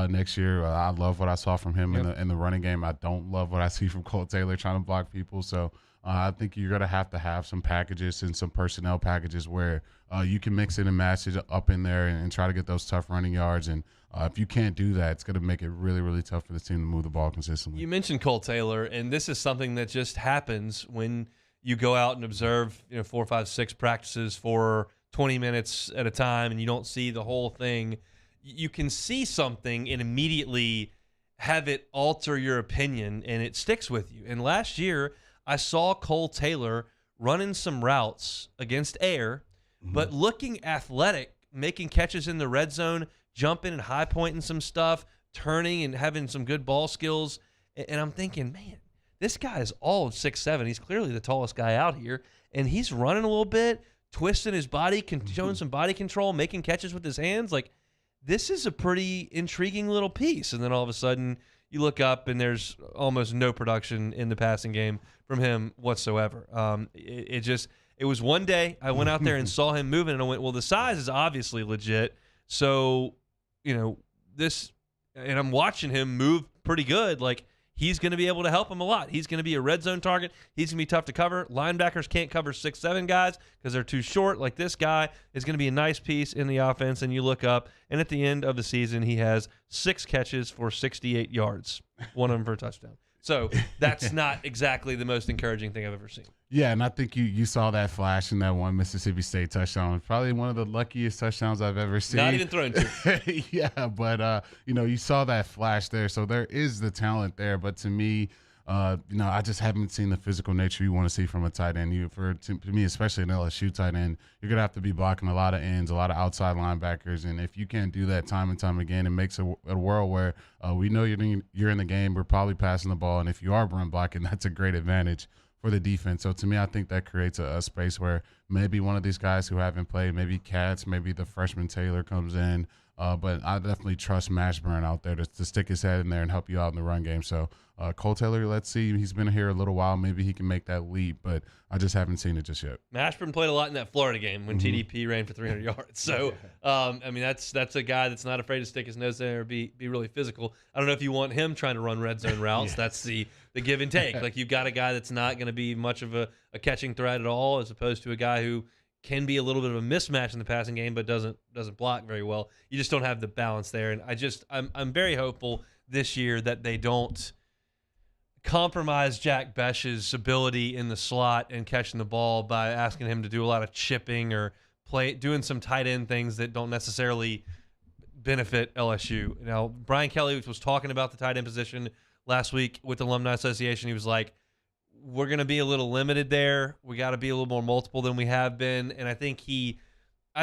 next year. I love what I saw from him in the running game. I don't love what I see from Cole Taylor trying to block people. So I think you're going to have some packages and some personnel packages where you can mix it and match it up in there and try to get those tough running yards. And if you can't do that, it's going to make it really, really tough for the team to move the ball consistently. You mentioned Cole Taylor, and this is something that just happens when you go out and observe 4, 5, 6 practices for 20 minutes at a time and you don't see the whole thing. You can see something and immediately have it alter your opinion, and it sticks with you. And last year, I saw Cole Taylor running some routes against air, but looking athletic, making catches in the red zone, jumping and high pointing some stuff, turning and having some good ball skills. And I'm thinking, man, this guy is all of 6'7". He's clearly the tallest guy out here, and he's running a little bit, twisting his body, showing some body control, making catches with his hands. Like, this is a pretty intriguing little piece. And then all of a sudden you look up and there's almost no production in the passing game from him whatsoever. It was one day I went out there and saw him moving, and I went, well, the size is obviously legit. So, this, and I'm watching him move pretty good. Like, he's going to be able to help him a lot. He's going to be a red zone target. He's going to be tough to cover. Linebackers can't cover 6'7" guys because they're too short. Like, this guy is going to be a nice piece in the offense. And you look up, and at the end of the season, he has 6 catches for 68 yards, one of them for a touchdown. So that's not exactly the most encouraging thing I've ever seen. Yeah, and I think you saw that flash in that one Mississippi State touchdown. Probably one of the luckiest touchdowns I've ever seen. Not even thrown to. Yeah, but you saw that flash there. So there is the talent there. But to me, I just haven't seen the physical nature you want to see from a tight end. To me, especially an LSU tight end, you're gonna have to be blocking a lot of ends, a lot of outside linebackers, and if you can't do that time and time again, it makes a world where we know you're in the game. We're probably passing the ball, and if you are run blocking, that's a great advantage for the defense. So to me, I think that creates a space where maybe one of these guys who haven't played, maybe Katz, maybe the freshman Taylor comes in. But I definitely trust Mashburn out there to stick his head in there and help you out in the run game. So Cole Taylor, let's see. He's been here a little while. Maybe he can make that leap, but I just haven't seen it just yet. Mashburn played a lot in that Florida game when TDP ran for 300 yards. So, that's a guy that's not afraid to stick his nose there or be really physical. I don't know if you want him trying to run red zone routes. Yes. That's the give and take. Like, you've got a guy that's not going to be much of a catching threat at all, as opposed to a guy who can be a little bit of a mismatch in the passing game, but doesn't block very well. You just don't have the balance there, and I'm very hopeful this year that they don't compromise Jack Besh's ability in the slot and catching the ball by asking him to do a lot of chipping or doing some tight end things that don't necessarily benefit LSU. Now, Brian Kelly was talking about the tight end position last week with the Alumni Association. He was like, we're going to be a little limited there. We got to be a little more multiple than we have been. And I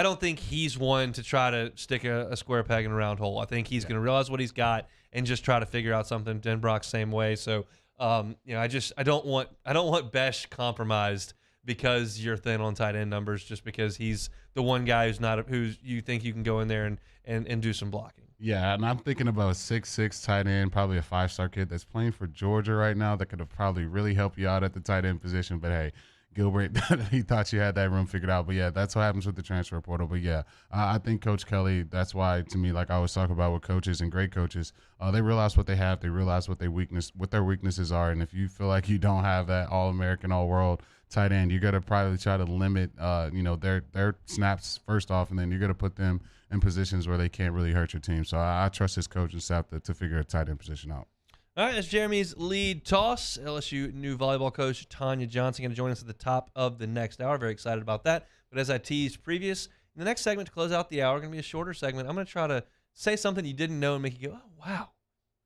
don't think he's one to try to stick a square peg in a round hole. I think he's going to realize what he's got and just try to figure out something. Denbrock's same way. So, I don't want Besh compromised because you're thin on tight end numbers, just because he's the one guy who's you think you can go in there and do some blocking. Yeah, and I'm thinking about a 6'6" tight end, probably a 5-star kid that's playing for Georgia right now that could have probably really helped you out at the tight end position. But, hey, Gilbert, he thought you had that room figured out. But, yeah, that's what happens with the transfer portal. But, yeah, I think Coach Kelly, that's why, to me, like I always talk about with coaches and great coaches, they realize what they have. They realize what their weaknesses are. And if you feel like you don't have that All-American, All-World tight end, you're going to probably try to limit, their snaps first off, and then you're going to put them in positions where they can't really hurt your team. So I trust his coaching staff to figure a tight end position out. All right, that's Jeremy's lead toss. LSU new volleyball coach Tonya Johnson going to join us at the top of the next hour. Very excited about that. But as I teased previous, in the next segment to close out the hour, going to be a shorter segment. I'm going to try to say something you didn't know and make you go, oh, wow.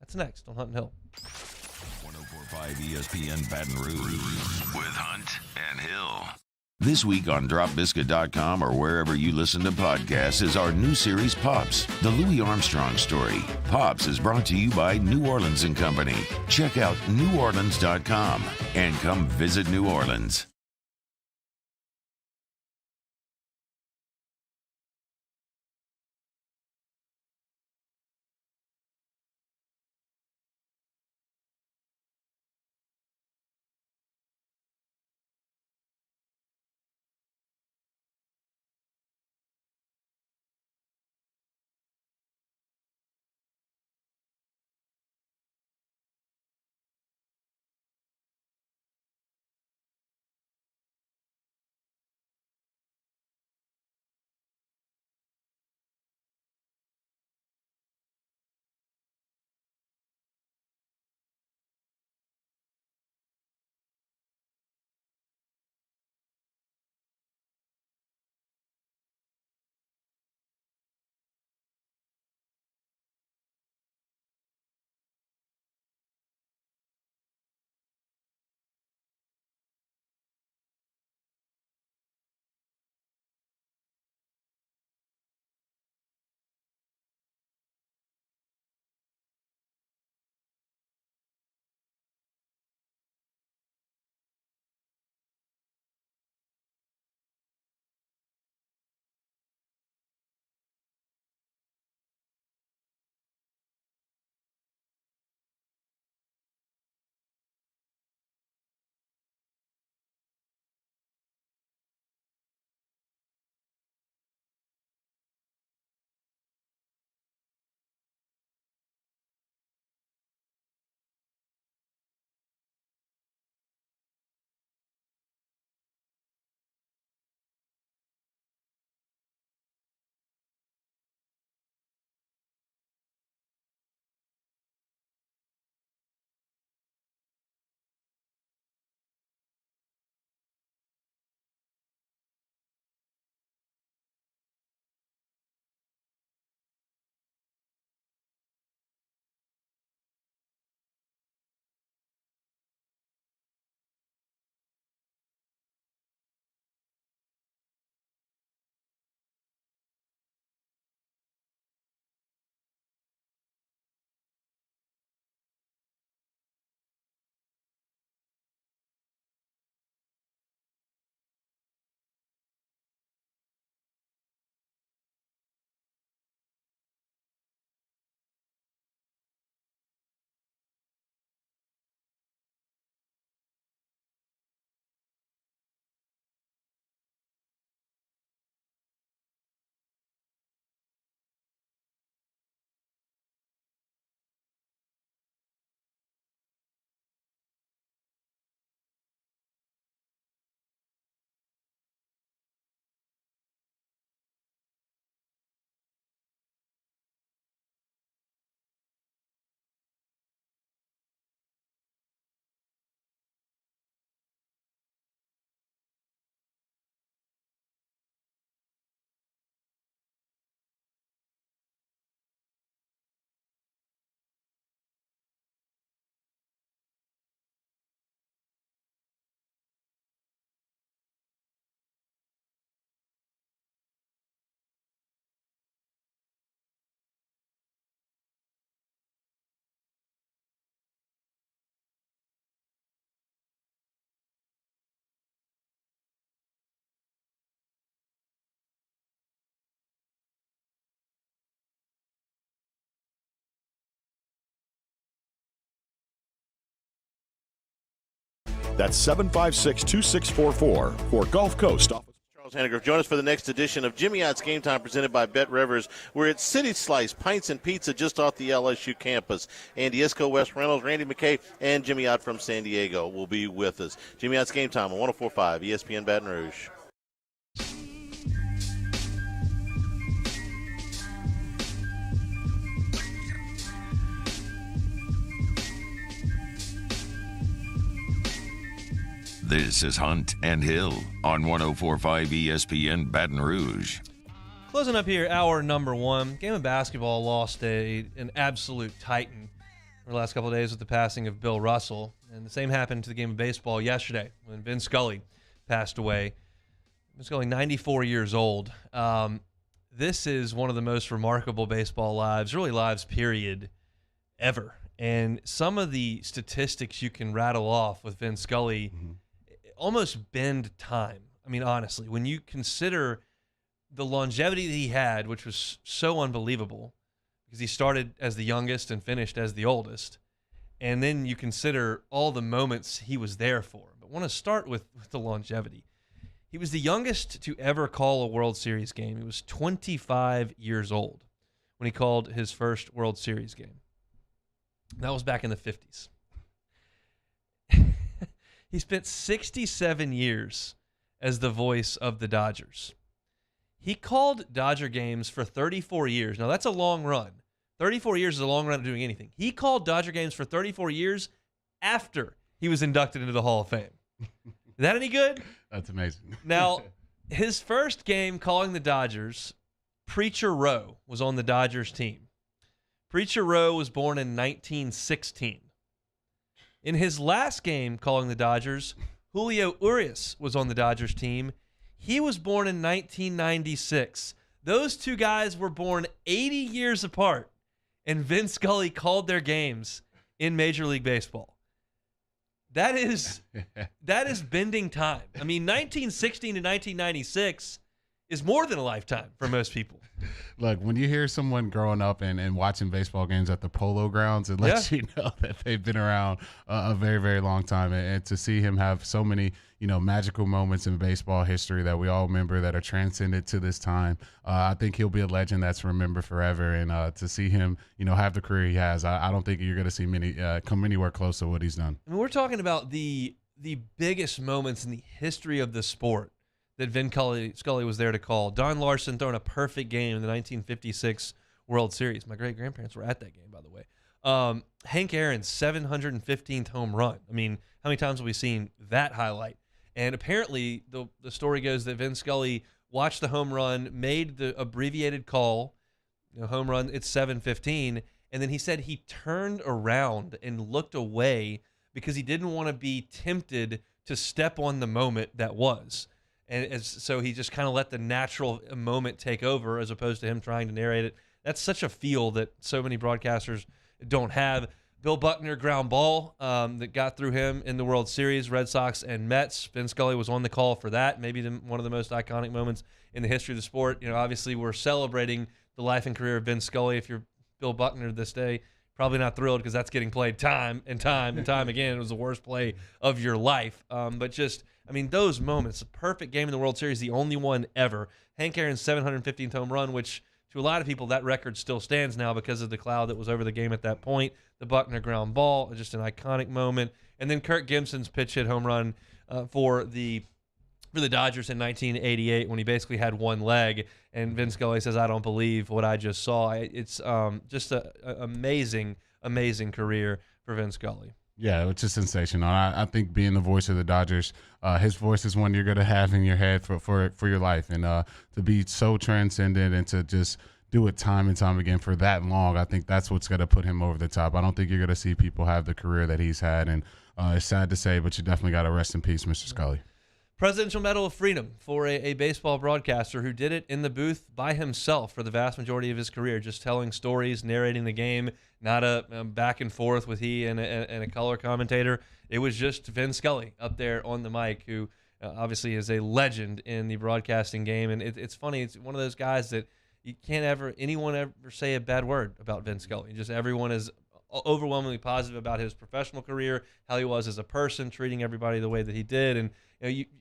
That's next on Hunt and Hill. 104.5 ESPN Baton Rouge with Hunt and Hill. This week on DropBiscuit.com or wherever you listen to podcasts is our new series, Pops, the Louis Armstrong story. Pops is brought to you by New Orleans & Company. Check out neworleans.com and come visit New Orleans. That's 756-2644 for Gulf Coast Office. Charles Henniger, join us for the next edition of Jimmy Ott's Game Time presented by Bet Rivers. We're at City Slice, Pints and Pizza just off the LSU campus. Andy Isco, Wes Reynolds, Randy McKay, and Jimmy Ott from San Diego will be with us. Jimmy Ott's Game Time on 104.5 ESPN Baton Rouge. This is Hunt and Hill on 104.5 ESPN Baton Rouge. Closing up here, hour number one. Game of basketball lost an absolute titan for the last couple of days with the passing of Bill Russell. And the same happened to the game of baseball yesterday when Vin Scully passed away. Vin Scully, 94 years old. This is one of the most remarkable baseball lives, really lives, period, ever. And some of the statistics you can rattle off with Vin Scully almost bend time. I mean, honestly, when you consider the longevity that he had, which was so unbelievable, because he started as the youngest and finished as the oldest, and then you consider all the moments he was there for. But I want to start with the longevity. He was the youngest to ever call a World Series game. He was 25 years old when he called his first World Series game. That was back in the 50s. He spent 67 years as the voice of the Dodgers. He called Dodger games for 34 years. Now, that's a long run. 34 years is a long run of doing anything. He called Dodger games for 34 years after he was inducted into the Hall of Fame. Is that any good? That's amazing. Now, his first game calling the Dodgers, Preacher Rowe was on the Dodgers team. Preacher Rowe was born in 1916. In his last game calling the Dodgers, Julio Urias was on the Dodgers team. He was born in 1996. Those two guys were born 80 years apart, and Vin Scully called their games in Major League Baseball. That is bending time. I mean, 1916 to 1996 is more than a lifetime for most people. Look, when you hear someone growing up and watching baseball games at the Polo Grounds, it lets you know that they've been around a very, very long time. And to see him have so many, magical moments in baseball history that we all remember that are transcended to this time, I think he'll be a legend that's remembered forever. And to see him, have the career he has, I don't think you're going to see many come anywhere close to what he's done. I mean, we're talking about the biggest moments in the history of the sport that Vin Scully was there to call. Don Larson throwing a perfect game in the 1956 World Series. My great-grandparents were at that game, by the way. Hank Aaron's 715th home run. I mean, how many times have we seen that highlight? And apparently the story goes that Vin Scully watched the home run, made the abbreviated call, home run, it's 715, and then he said he turned around and looked away because he didn't want to be tempted to step on the moment that was. And so he just kind of let the natural moment take over as opposed to him trying to narrate it. That's such a feel that so many broadcasters don't have. Bill Buckner ground ball that got through him in the World Series, Red Sox and Mets. Vin Scully was on the call for that, maybe one of the most iconic moments in the history of the sport. Obviously we're celebrating the life and career of Vin Scully. If you're Bill Buckner this day, probably not thrilled because that's getting played time and time and time again. It was the worst play of your life. But just, those moments, a perfect game in the World Series, the only one ever. Hank Aaron's 715th home run, which to a lot of people, that record still stands now because of the cloud that was over the game at that point. The Buckner ground ball, just an iconic moment. And then Kirk Gibson's pitch hit home run for the Dodgers in 1988 when he basically had one leg. And Vin Scully says, "I don't believe what I just saw." It's just an amazing, amazing career for Vin Scully. Yeah, it's just sensational. I think being the voice of the Dodgers, his voice is one you're going to have in your head for your life. And to be so transcendent and to just do it time and time again for that long, I think that's what's going to put him over the top. I don't think you're going to see people have the career that he's had. And it's sad to say, but you definitely got to rest in peace, Mr. Scully. Presidential Medal of Freedom for a baseball broadcaster who did it in the booth by himself for the vast majority of his career, just telling stories, narrating the game, not a back and forth with he and a color commentator. It was just Vin Scully up there on the mic, who obviously is a legend in the broadcasting game. And it's funny, it's one of those guys that you can't anyone ever say a bad word about Vin Scully. Just everyone is overwhelmingly positive about his professional career, how he was as a person, treating everybody the way that he did. And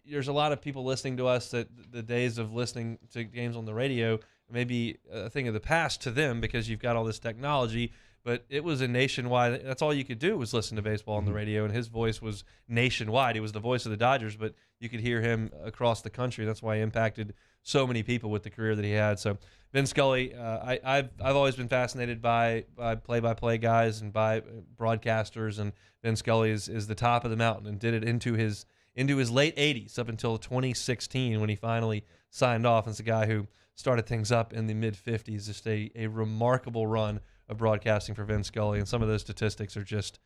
there's a lot of people listening to us that the days of listening to games on the radio may be a thing of the past to them because you've got all this technology. But it was a nationwide. That's all you could do was listen to baseball on the radio, and his voice was nationwide. He was the voice of the Dodgers, but you could hear him across the country. That's why he impacted so many people with the career that he had. So Vin Scully, I've always been fascinated by play-by-play guys and by broadcasters, and Vin Scully is the top of the mountain and did it into his late 80s up until 2016 when he finally signed off. And it's a guy who started things up in the mid-50s. Just a remarkable run of broadcasting for Vin Scully, and some of those statistics are just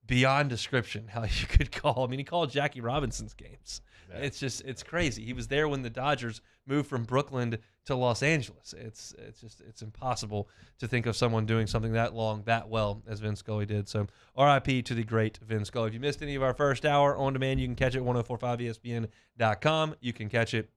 beyond description how you could call. I mean, he called Jackie Robinson's games. Yeah. It's crazy. He was there when the Dodgers moved from Brooklyn to Los Angeles. It's impossible to think of someone doing something that long, that well as Vin Scully did. So RIP to the great Vin Scully. If you missed any of our first hour on demand, you can catch it at 1045ESPN.com. You can catch it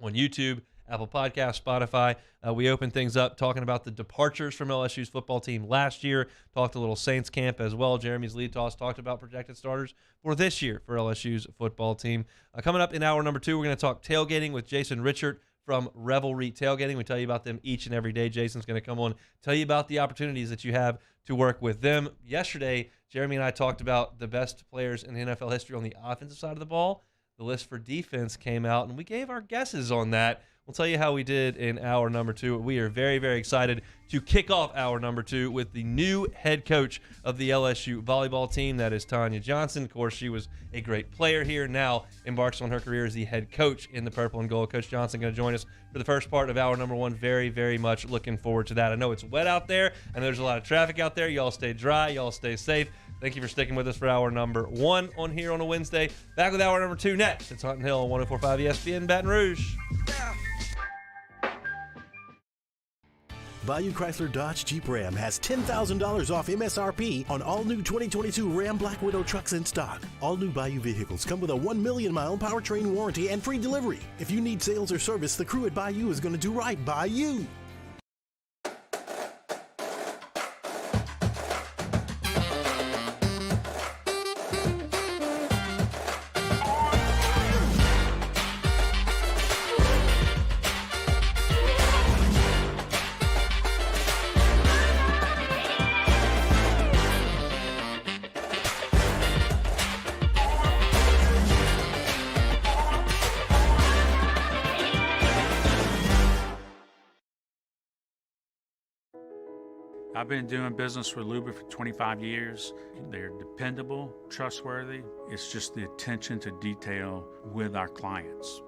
on YouTube, Apple Podcasts, Spotify. We opened things up talking about the departures from LSU's football team last year. Talked a little Saints camp as well. Jeremy's lead toss talked about projected starters for this year for LSU's football team. Coming up in hour number 2, we're going to talk tailgating with Jason Richard from Revelry Tailgating. We tell you about them each and every day. Jason's going to come on, tell you about the opportunities that you have to work with them. Yesterday, Jeremy and I talked about the best players in NFL history on the offensive side of the ball. The list for defense came out, and we gave our guesses on that. We'll tell you how we did in hour number 2. We are very, very excited to kick off hour number 2 with the new head coach of the LSU volleyball team. That is Tonya Johnson. Of course, she was a great player here. Now embarks on her career as the head coach in the purple and gold. Coach Johnson going to join us for the first part of hour number 1. Very, very much looking forward to that. I know it's wet out there. I know there's a lot of traffic out there. Y'all stay dry. Y'all stay safe. Thank you for sticking with us for hour number 1 on here on a Wednesday. Back with hour number 2 next. It's Hunt and Hill on 104.5 ESPN Baton Rouge. Bayou Chrysler Dodge Jeep Ram has $10,000 off MSRP on all new 2022 Ram Black Widow trucks in stock. All new Bayou vehicles come with a 1 million mile powertrain warranty and free delivery. If you need sales or service, the crew at Bayou is going to do right by you. I've been doing business with Luba for 25 years. They're dependable, trustworthy. It's just the attention to detail with our clients.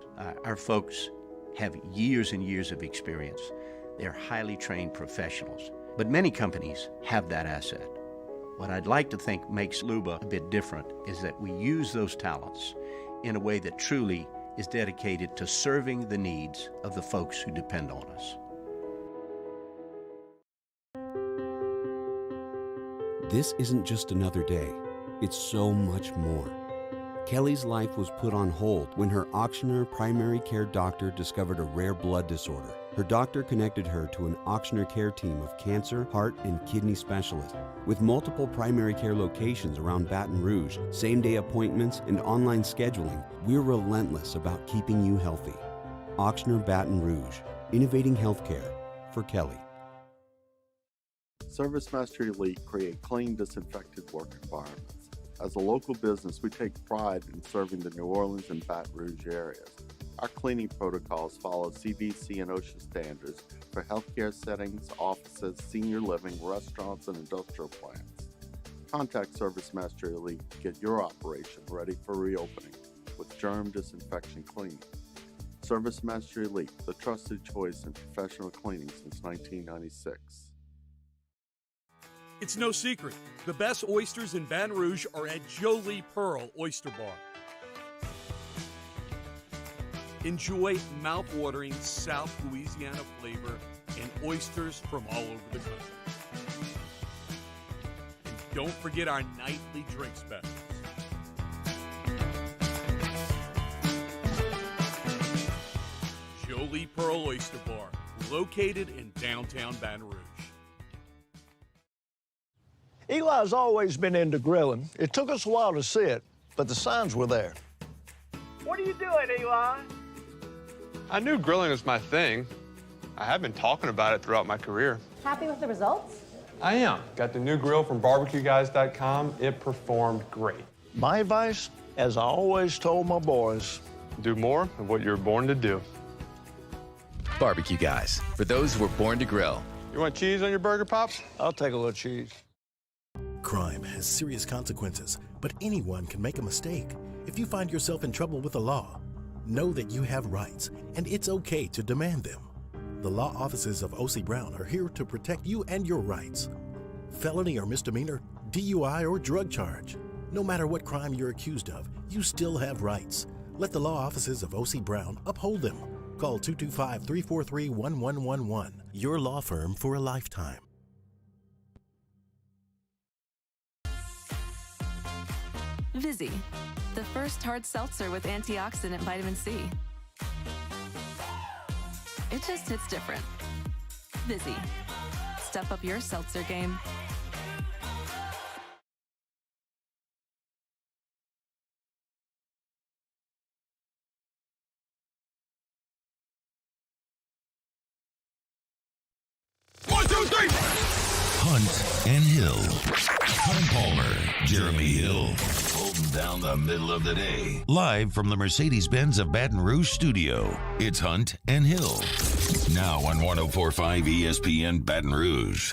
Our folks have years and years of experience. They're highly trained professionals, but many companies have that asset. What I'd like to think makes Luba a bit different is that we use those talents in a way that truly is dedicated to serving the needs of the folks who depend on us. This isn't just another day, it's so much more. Kelly's life was put on hold when her auctioneer primary care doctor discovered a rare blood disorder. Her doctor connected her to an auctioneer care team of cancer, heart, and kidney specialists. With multiple primary care locations around Baton Rouge, same-day appointments, and online scheduling, we're relentless about keeping you healthy. Auctioneer Baton Rouge, innovating healthcare for Kelly. ServiceMaster Elite create clean, disinfected work environments. As a local business, we take pride in serving the New Orleans and Baton Rouge areas. Our cleaning protocols follow CDC and OSHA standards for healthcare settings, offices, senior living, restaurants, and industrial plants. Contact ServiceMaster Elite to get your operation ready for reopening with germ disinfection cleaning. ServiceMaster Elite, the trusted choice in professional cleaning since 1996. It's no secret, the best oysters in Baton Rouge are at Jolie Pearl Oyster Bar. Enjoy mouth-watering South Louisiana flavor and oysters from all over the country. And don't forget our nightly drink specials. Jolie Pearl Oyster Bar, located in downtown Baton Rouge. Eli's always been into grilling. It took us a while to see it, but the signs were there. What are you doing, Eli? I knew grilling was my thing. I have been talking about it throughout my career. Happy with the results? I am. Got the new grill from barbecueguys.com. It performed great. My advice, as I always told my boys, do more of what you're born to do. Barbecue Guys, for those who were born to grill. You want cheese on your burger, Pops? I'll take a little cheese. Crime has serious consequences, but anyone can make a mistake. If you find yourself in trouble with the law, know that you have rights, and it's okay to demand them. The law offices of O.C. Brown are here to protect you and your rights. Felony or misdemeanor, DUI or drug charge. No matter what crime you're accused of, you still have rights. Let the law offices of O.C. Brown uphold them. Call 225-343-1111. Your law firm for a lifetime. Vizzy, the first hard seltzer with antioxidant vitamin C. It just hits different. Vizzy, step up your seltzer game. Hunt and Hill. Tom Palmer, Jeremy Hill, holding down the middle of the day. Live from the Mercedes-Benz of Baton Rouge studio, it's Hunt and Hill. Now on 104.5 ESPN Baton Rouge.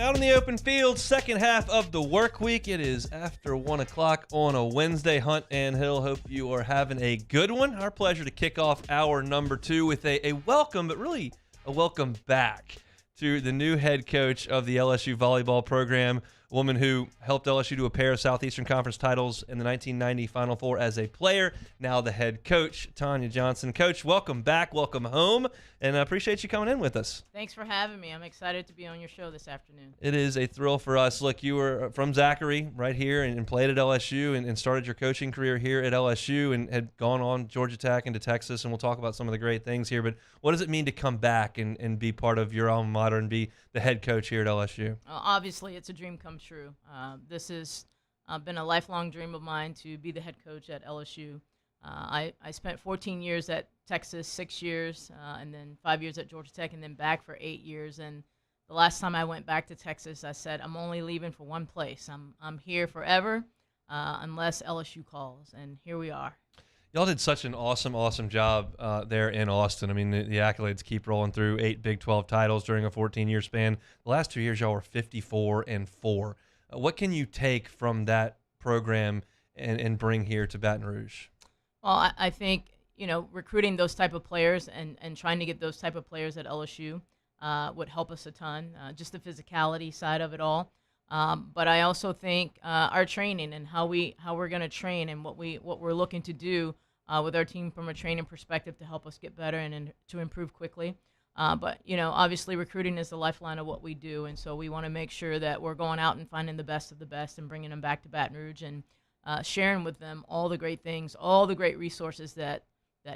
Out in the open field, second half of the work week. It is after 1 o'clock on a Wednesday. Hunt and Hill, hope you are having a good one. Our pleasure to kick off hour number 2 with a welcome, but really a welcome back to the new head coach of the LSU volleyball program, a woman who helped LSU to a pair of Southeastern Conference titles in the 1990 Final Four as a player, now the head coach, Tonya Johnson. Coach, welcome back, welcome home, and I appreciate you coming in with us. Thanks for having me. I'm excited to be on your show this afternoon. It is a thrill for us. Look, you were from Zachary right here and played at LSU and started your coaching career here at LSU and had gone on Georgia Tech into Texas, and we'll talk about some of the great things here. But what does it mean to come back and be part of your alma mater and be the head coach here at LSU? Obviously, it's a dream come true. This has been a lifelong dream of mine to be the head coach at LSU. I spent 14 years at Texas, 6 years, and then 5 years at Georgia Tech, and then back for 8 years. And the last time I went back to Texas, I said, I'm only leaving for one place. I'm here forever unless LSU calls, and here we are. Y'all did such an awesome job there in Austin. I mean, the accolades keep rolling through. 8 Big 12 titles during a 14-year span. The last 2 years, y'all were 54-4. What can you take from that program and bring here to Baton Rouge? Well, I think, recruiting those type of players and trying to get those type of players at LSU would help us a ton, just the physicality side of it all. But I also think our training and how we're going to train and what we're looking to do with our team from a training perspective to help us get better and to improve quickly. But obviously recruiting is the lifeline of what we do, and so we want to make sure that we're going out and finding the best of the best and bringing them back to Baton Rouge and sharing with them all the great things, all the great resources that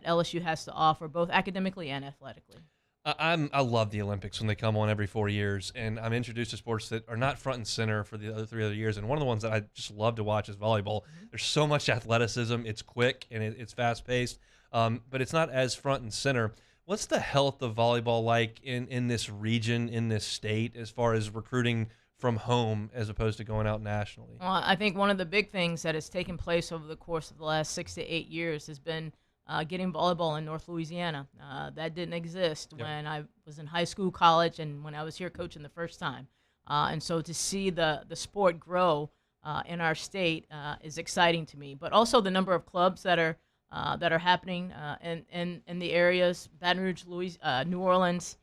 LSU has to offer, both academically and athletically. I love the Olympics when they come on every 4 years, and I'm introduced to sports that are not front and center for the other 3 other years. And one of the ones that I just love to watch is volleyball. There's so much athleticism. It's quick and it's fast paced, but it's not as front and center. What's the health of volleyball like in this region, in this state, as far as recruiting from home as opposed to going out nationally? Well, I think one of the big things that has taken place over the course of the last 6 to 8 years has been getting volleyball in North Louisiana. That didn't exist when I was in high school, college, and when I was here coaching the first time. And so to see the sport grow in our state is exciting to me. But also the number of clubs that are happening in the areas, Baton Rouge, New Orleans,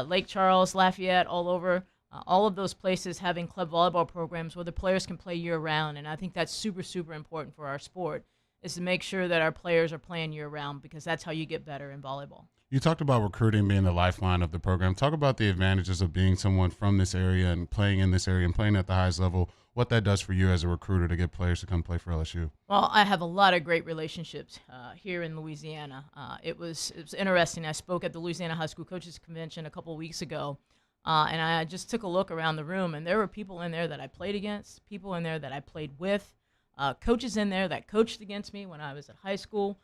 Lake Charles, Lafayette, all over. All of those places having club volleyball programs where the players can play year-round, and I think that's super, super important for our sport. is to make sure that our players are playing year-round, because that's how you get better in volleyball. You talked about recruiting being the lifeline of the program. Talk about the advantages of being someone from this area and playing in this area and playing at the highest level, what that does for you as a recruiter to get players to come play for LSU. Well, I have a lot of great relationships here in Louisiana. It was interesting. I spoke at the Louisiana High School Coaches Convention a couple of weeks ago, and I just took a look around the room, and there were people in there that I played against, people in there that I played with, coaches in there that coached against me when I was at high school.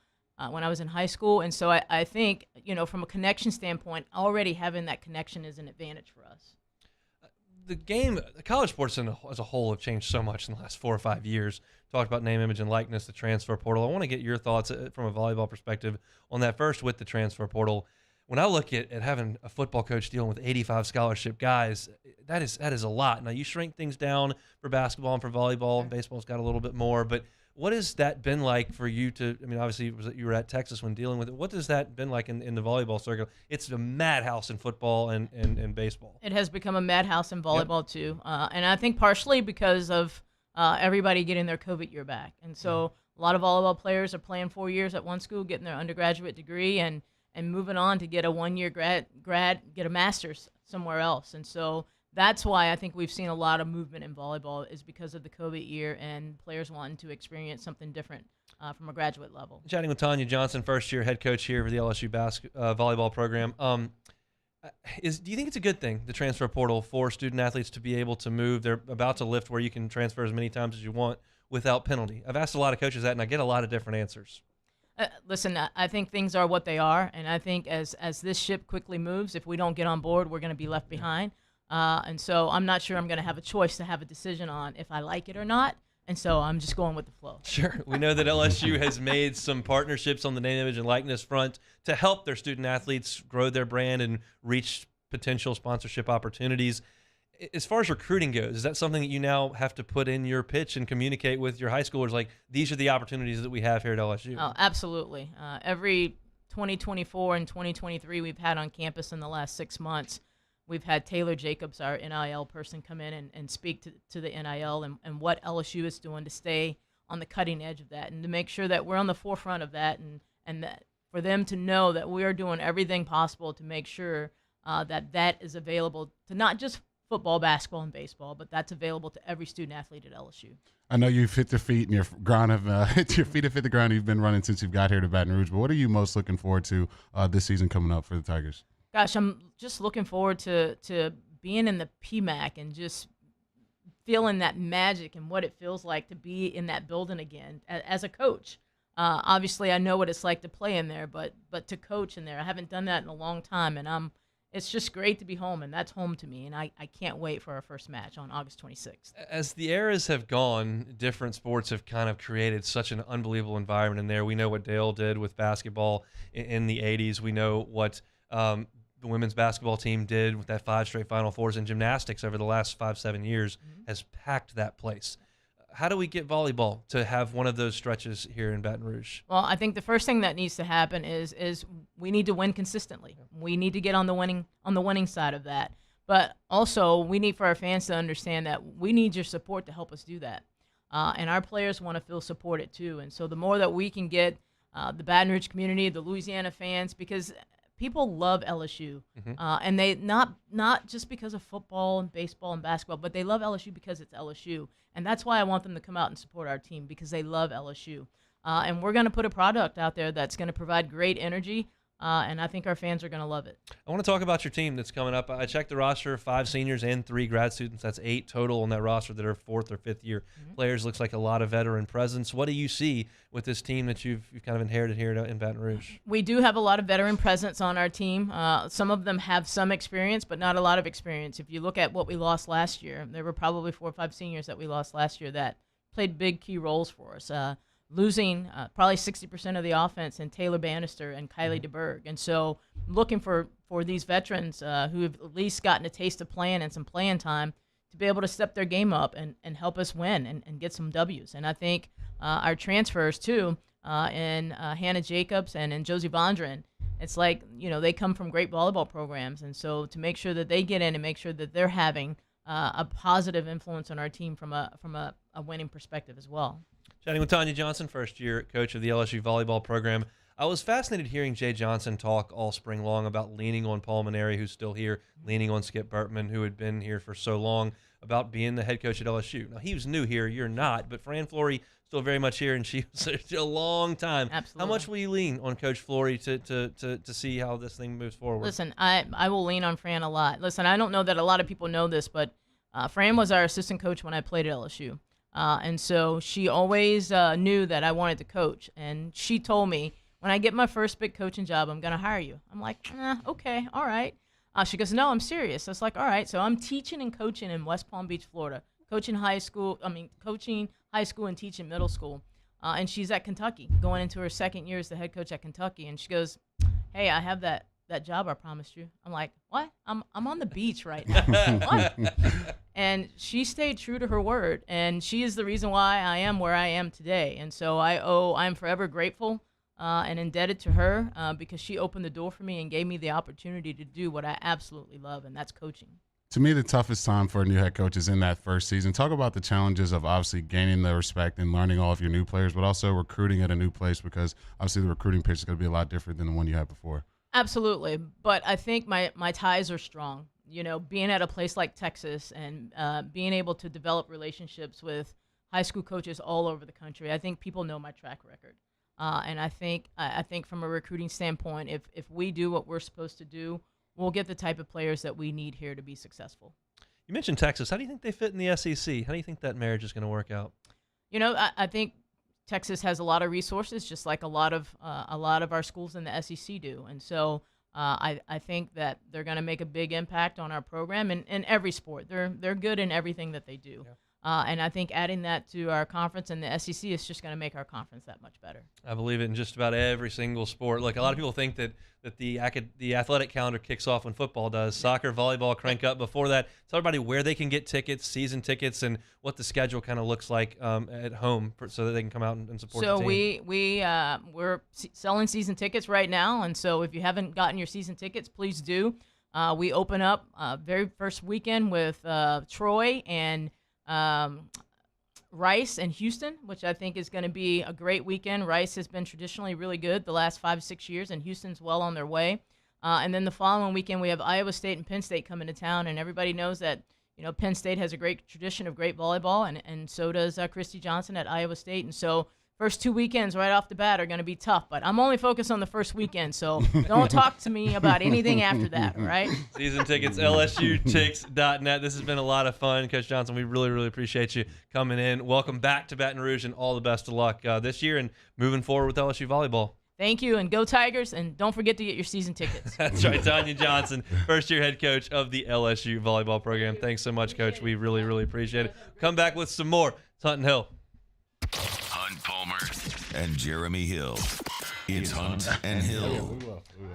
When I was in high school. And so I think, from a connection standpoint, already having that connection is an advantage for us. The college sports as a whole have changed so much in the last 4 or 5 years. Talked about name, image, and likeness, the transfer portal. I want to get your thoughts from a volleyball perspective on that first with the transfer portal. When I look at having a football coach dealing with 85 scholarship guys, that is a lot. Now, you shrink things down for basketball and for volleyball. Baseball's got a little bit more, but what has that been like for you obviously you were at Texas when dealing with it. What has that been like in the volleyball circle? It's a madhouse in football and baseball. It has become a madhouse in volleyball too. And I think partially because of everybody getting their COVID year back. And so a lot of volleyball players are playing 4 years at one school, getting their undergraduate degree and moving on to get a 1-year grad, get a master's somewhere else. And so that's why I think we've seen a lot of movement in volleyball, is because of the COVID year and players wanting to experience something different from a graduate level. Chatting with Tonya Johnson, first-year head coach here for the LSU volleyball program. Do you think it's a good thing, the transfer portal, for student-athletes to be able to move? They're about to lift where you can transfer as many times as you want without penalty. I've asked a lot of coaches that, and I get a lot of different answers. Listen, I think things are what they are, and I think as this ship quickly moves, if we don't get on board, we're going to be left behind. And so I'm not sure I'm going to have a choice to have a decision on if I like it or not. And so I'm just going with the flow. Sure. We know that LSU has made some partnerships on the name, image, and likeness front to help their student athletes grow their brand and reach potential sponsorship opportunities. As far as recruiting goes, is that something that you now have to put in your pitch and communicate with your high schoolers? Like, these are the opportunities that we have here at LSU. Oh, absolutely. Every 2024 and 2023 we've had on campus in the last 6 months, we've had Taylor Jacobs, our NIL person, come in and speak to the NIL and what LSU is doing to stay on the cutting edge of that and to make sure that we're on the forefront of that and that for them to know that we are doing everything possible to make sure that is available to not just football, basketball, and baseball, but that's available to every student athlete at LSU. I know you've hit the feet and your feet have hit the ground. You've been running since you've got here to Baton Rouge, but what are you most looking forward to this season coming up for the Tigers? Gosh, I'm just looking forward to being in the PMAC and just feeling that magic and what it feels like to be in that building again as a coach. Obviously, I know what it's like to play in there, but to coach in there, I haven't done that in a long time, and it's just great to be home, and that's home to me, and I can't wait for our first match on August 26th. As the eras have gone, different sports have kind of created such an unbelievable environment in there. We know what Dale did with basketball in the 80s. We know what the women's basketball team did with that 5 straight Final Fours, in gymnastics over the last 5-7 years has packed that place. How do we get volleyball to have one of those stretches here in Baton Rouge? Well, I think the first thing that needs to happen is we need to win consistently. We need to get on the winning side of that. But also, we need for our fans to understand that we need your support to help us do that. And our players want to feel supported too. And so the more that we can get the Baton Rouge community, the Louisiana fans, because people love LSU, and they not just because of football and baseball and basketball, but they love LSU because it's LSU. And that's why I want them to come out and support our team, because they love LSU. And we're going to put a product out there that's going to provide great energy, and I think our fans are going to love it. I want to talk about your team that's coming up. I checked the roster, 5 seniors and 3 grad students. That's 8 total on that roster that are 4th or 5th year players. Looks like a lot of veteran presence. What do you see with this team that you've kind of inherited here in Baton Rouge? We do have a lot of veteran presence on our team. Some of them have some experience, but not a lot of experience. If you look at what we lost last year, there were probably 4 or 5 seniors that we lost last year that played big key roles for us. Losing probably 60% of the offense in Taylor Bannister and Kylie DeBerg. And so looking for these veterans who have at least gotten a taste of playing and some playing time to be able to step their game up and help us win and get some W's. And I think our transfers, too, in Hannah Jacobs and in Josie Vondran, it's like, they come from great volleyball programs. And so to make sure that they get in and make sure that they're having a positive influence on our team from a winning perspective as well. Chatting with Tonya Johnson, first-year coach of the LSU volleyball program. I was fascinated hearing Jay Johnson talk all spring long about leaning on Paul Maneri, who's still here, leaning on Skip Burtman, who had been here for so long, about being the head coach at LSU. Now, he was new here. You're not, but Fran Flory still very much here, and she was there a long time. Absolutely. How much will you lean on Coach Flory to see how this thing moves forward? Listen, I will lean on Fran a lot. Listen, I don't know that a lot of people know this, but Fran was our assistant coach when I played at LSU. And so she always knew that I wanted to coach. And she told me, when I get my first big coaching job, I'm going to hire you. I'm like, okay, all right. She goes, no, I'm serious. I was like, all right. So I'm teaching and coaching in West Palm Beach, Florida, coaching high school and teaching middle school. And she's at Kentucky, going into her second year as the head coach at Kentucky. And she goes, hey, I have that job I promised you. I'm like, what? I'm on the beach right now. What? And she stayed true to her word, and she is the reason why I am where I am today. And so I'm forever grateful and indebted to her because she opened the door for me and gave me the opportunity to do what I absolutely love, and that's coaching. To me, the toughest time for a new head coach is in that first season. Talk about the challenges of obviously gaining the respect and learning all of your new players, but also recruiting at a new place, because obviously the recruiting pitch is going to be a lot different than the one you had before. Absolutely, but I think my ties are strong. You know, being at a place like Texas and being able to develop relationships with high school coaches all over the country, I think people know my track record. And I think from a recruiting standpoint, if we do what we're supposed to do, we'll get the type of players that we need here to be successful. You mentioned Texas. How do you think they fit in the SEC? How do you think that marriage is going to work out? You know, I think Texas has a lot of resources, just like a lot of our schools in the SEC do, and so I think that they're going to make a big impact on our program in every sport. They're good in everything that they do. Yeah. And I think adding that to our conference and the SEC is just going to make our conference that much better. I believe it in just about every single sport. Like, a lot of people think that the athletic calendar kicks off when football does. Soccer, volleyball crank up before that. Tell everybody where they can get tickets, season tickets, and what the schedule kind of looks like at home so that they can come out and support the team. So we're selling season tickets right now, and so if you haven't gotten your season tickets, please do. We open up very first weekend with Troy and Rice and Houston, which I think is going to be a great weekend. Rice has been traditionally really good the last 5-6 years, and Houston's well on their way. And then the following weekend, we have Iowa State and Penn State coming to town, and everybody knows that Penn State has a great tradition of great volleyball, and so does Christy Johnson at Iowa State. And so first 2 weekends right off the bat are going to be tough, but I'm only focused on the first weekend, so don't talk to me about anything after that, all right? Season tickets, LSUTix.net. This has been a lot of fun. Coach Johnson, we really, really appreciate you coming in. Welcome back to Baton Rouge, and all the best of luck this year and moving forward with LSU volleyball. Thank you, and go Tigers, and don't forget to get your season tickets. That's right, Tonya Johnson, first-year head coach of the LSU volleyball program. Thanks so much, Coach. We really, really appreciate it. Come back with some more. It's Hunt and Hill. Hunt Palmer and Jeremy Hill. It's Hunt and Hill.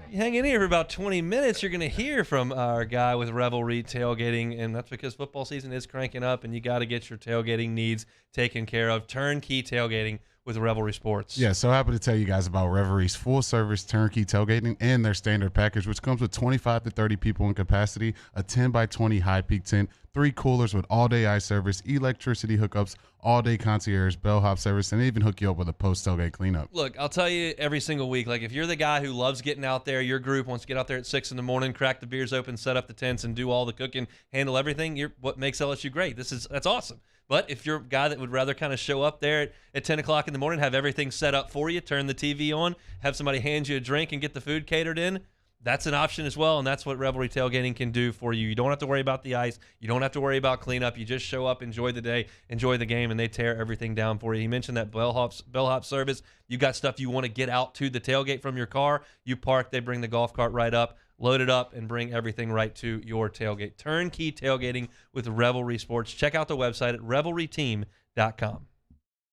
You hang in here for about 20 minutes. You're going to hear from our guy with Revelry Tailgating, and that's because football season is cranking up, and you got to get your tailgating needs taken care of. Turnkey tailgating with Revelry Sports. Yeah, so happy to tell you guys about Revelry's full-service turnkey tailgating and their standard package, which comes with 25 to 30 people in capacity, a 10x20 high-peak tent, 3 coolers with all-day ice service, electricity hookups, all-day concierge, bellhop service, and they even hook you up with a post-tailgate cleanup. Look, I'll tell you every single week, like if you're the guy who loves getting out there, your group wants to get out there at 6 in the morning, crack the beers open, set up the tents, and do all the cooking, handle everything, you're what makes LSU great. That's awesome. But if you're a guy that would rather kind of show up there at 10 o'clock in the morning, have everything set up for you, turn the TV on, have somebody hand you a drink and get the food catered in, that's an option as well, and that's what Revelry Tailgating can do for you. You don't have to worry about the ice. You don't have to worry about cleanup. You just show up, enjoy the day, enjoy the game, and they tear everything down for you. He mentioned that bellhop service. You got stuff you want to get out to the tailgate from your car. You park, they bring the golf cart right up, load it up, and bring everything right to your tailgate. Turnkey tailgating with Revelry Sports. Check out the website at revelryteam.com.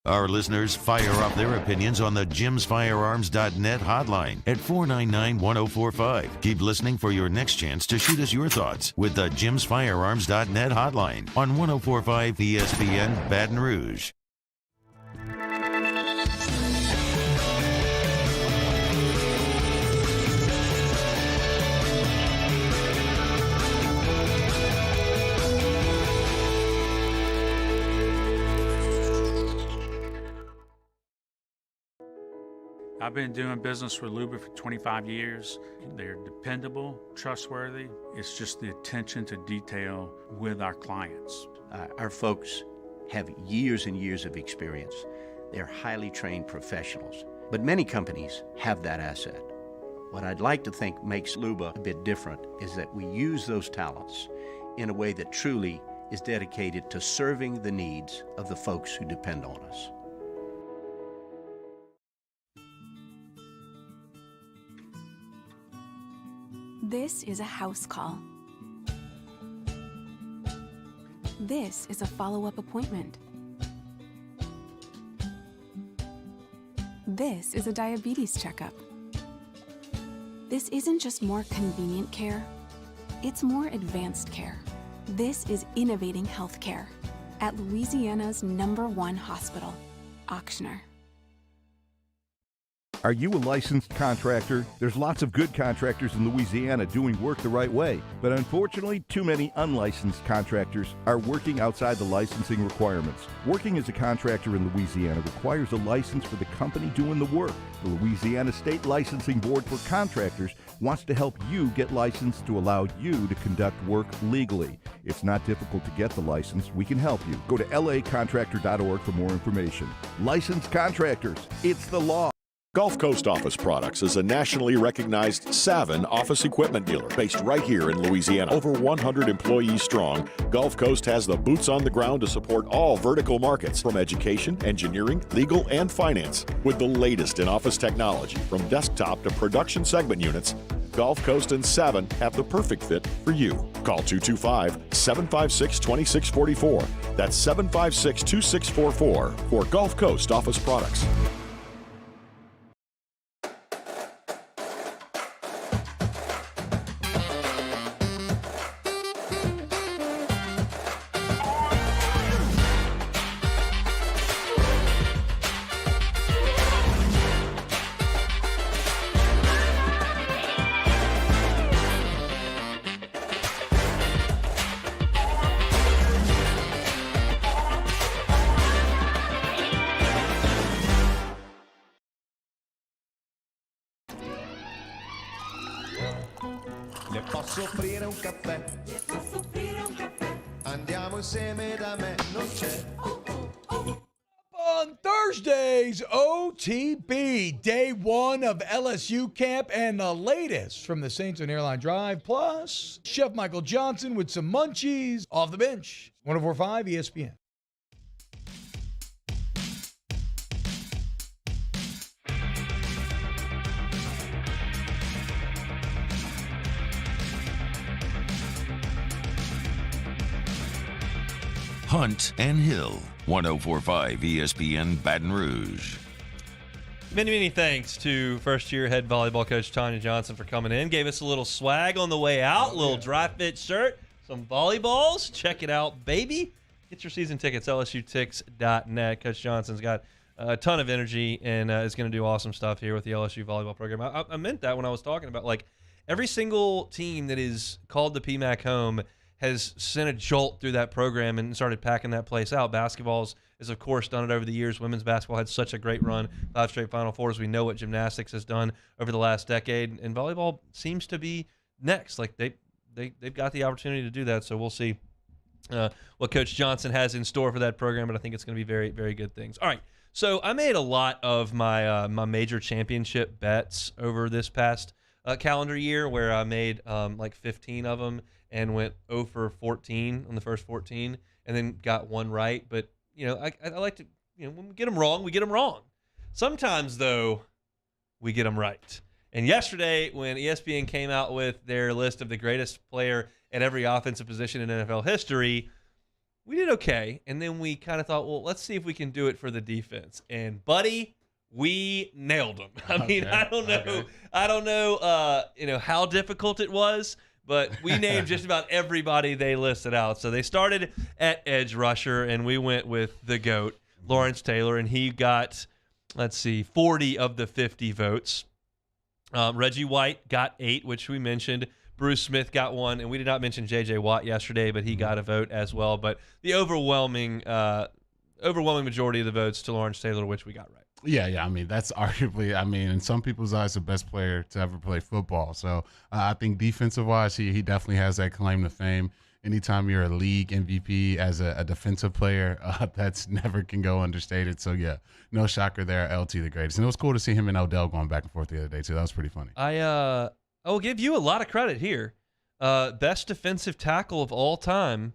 Our listeners fire off their opinions on the jimsfirearms.net hotline at 499-1045. Keep listening for your next chance to shoot us your thoughts with the jimsfirearms.net hotline on 1045 ESPN Baton Rouge. I've been doing business with Luba for 25 years. They're dependable, trustworthy. It's just the attention to detail with our clients. Our folks have years and years of experience. They're highly trained professionals. But many companies have that asset. What I'd like to think makes Luba a bit different is that we use those talents in a way that truly is dedicated to serving the needs of the folks who depend on us. This is a house call. This is a follow-up appointment. This is a diabetes checkup. This isn't just more convenient care, it's more advanced care. This is innovating healthcare at Louisiana's #1 hospital, Ochsner. Are you a licensed contractor? There's lots of good contractors in Louisiana doing work the right way, but unfortunately, too many unlicensed contractors are working outside the licensing requirements. Working as a contractor in Louisiana requires a license for the company doing the work. The Louisiana State Licensing Board for Contractors wants to help you get licensed to allow you to conduct work legally. It's not difficult to get the license. We can help you. Go to lacontractor.org for more information. Licensed contractors, it's the law. Gulf Coast Office Products is a nationally recognized Savin office equipment dealer based right here in Louisiana. Over 100 employees strong, Gulf Coast has the boots on the ground to support all vertical markets from education, engineering, legal, and finance. With the latest in office technology, from desktop to production segment units, Gulf Coast and Savin have the perfect fit for you. Call 225-756-2644. That's 756-2644 for Gulf Coast Office Products. Le posso offrire un caffè? Le posso offrire un caffè? Andiamo insieme da me, non c'è. On Thursday's OTB, day one of LSU camp and the latest from the Saints on Airline Drive, plus Chef Michael Johnson with some munchies off the bench. 104.5 ESPN. Hunt and Hill, 104.5 ESPN Baton Rouge. Many thanks to first-year head volleyball coach Tonya Johnson for coming in. Gave us a little swag on the way out, little dry fit shirt, some volleyballs. Check it out, baby. Get your season tickets, lsutix.net. Coach Johnson's got a ton of energy and is going to do awesome stuff here with the LSU volleyball program. I meant that when I was talking about, like, every single team that is called the PMAC home has sent a jolt through that program and started packing that place out. Basketball has, of course, done it over the years. Women's basketball had such a great run, 5 straight Final Fours. We know what gymnastics has done over the last decade, and volleyball seems to be next. Like, they've got the opportunity to do that, so we'll see what Coach Johnson has in store for that program, but I think it's going to be very, very good things. All right, so I made a lot of my my major championship bets over this past calendar year, where I made like 15 of them and went 0 for 14 on the first 14, and then got one right. But, you know, I like to, you know, when we get them wrong, we get them wrong. Sometimes, though, we get them right. And yesterday, when ESPN came out with their list of the greatest player at every offensive position in NFL history, we did okay. And then we kind of thought, well, let's see if we can do it for the defense. And, buddy, we nailed them. I mean, I don't know, you know, how difficult it was, but we named just about everybody they listed out. So they started at edge rusher, and we went with the GOAT, Lawrence Taylor, and he got, 40 of the 50 votes. Reggie White got 8, which we mentioned. Bruce Smith got 1, and we did not mention J.J. Watt yesterday, but he got a vote as well. But the overwhelming majority of the votes to Lawrence Taylor, which we got right. Yeah. I mean, that's arguably, in some people's eyes, the best player to ever play football. So I think defensive-wise, he definitely has that claim to fame. Anytime you're a league MVP as a defensive player, that's never can go understated. So, yeah, no shocker there. LT the greatest. And it was cool to see him and Odell going back and forth the other day, too. That was pretty funny. I will give you a lot of credit here. Best defensive tackle of all time,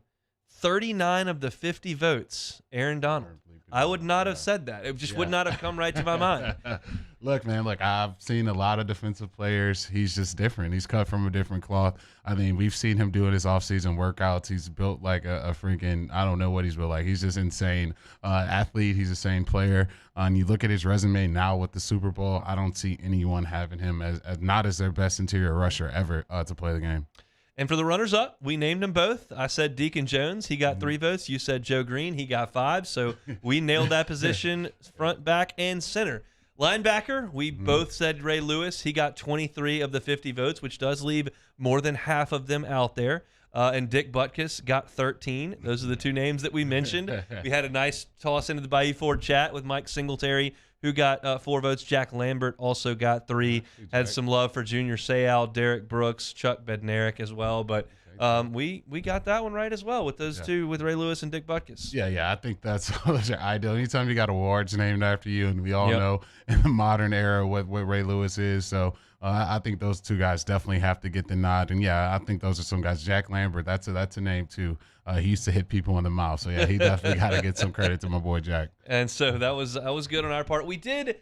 39 of the 50 votes, Aaron Donald. I would not have said that. It just would not have come right to my mind. Look, man, I've seen a lot of defensive players. He's just different. He's cut from a different cloth. I mean, we've seen him doing his offseason workouts. He's built like a freaking, I don't know what he's built like. He's just insane athlete. He's a insane player. And you look at his resume now with the Super Bowl, I don't see anyone having him as not as their best interior rusher ever to play the game. And for the runners-up, we named them both. I said Deacon Jones. He got 3 votes. You said Joe Green. He got 5. So we nailed that position, front, back, and center. Linebacker, we both said Ray Lewis. He got 23 of the 50 votes, which does leave more than half of them out there. And Dick Butkus got 13. Those are the 2 names that we mentioned. We had a nice toss into the Bayou Ford chat with Mike Singletary, who got 4 votes. Jack Lambert also got 3. Had some love for Junior Seau, Derek Brooks, Chuck Bednarik as well. But we got that one right as well with those 2, with Ray Lewis and Dick Butkus. Yeah, I think that's ideal. Anytime you got awards named after you, and we all know in the modern era what Ray Lewis is. So I think those 2 guys definitely have to get the nod. And, yeah, I think those are some guys. Jack Lambert, that's a name, too. He used to hit people in the mouth. So, yeah, he definitely got to get some credit to my boy Jack. And so that was good on our part. We didn't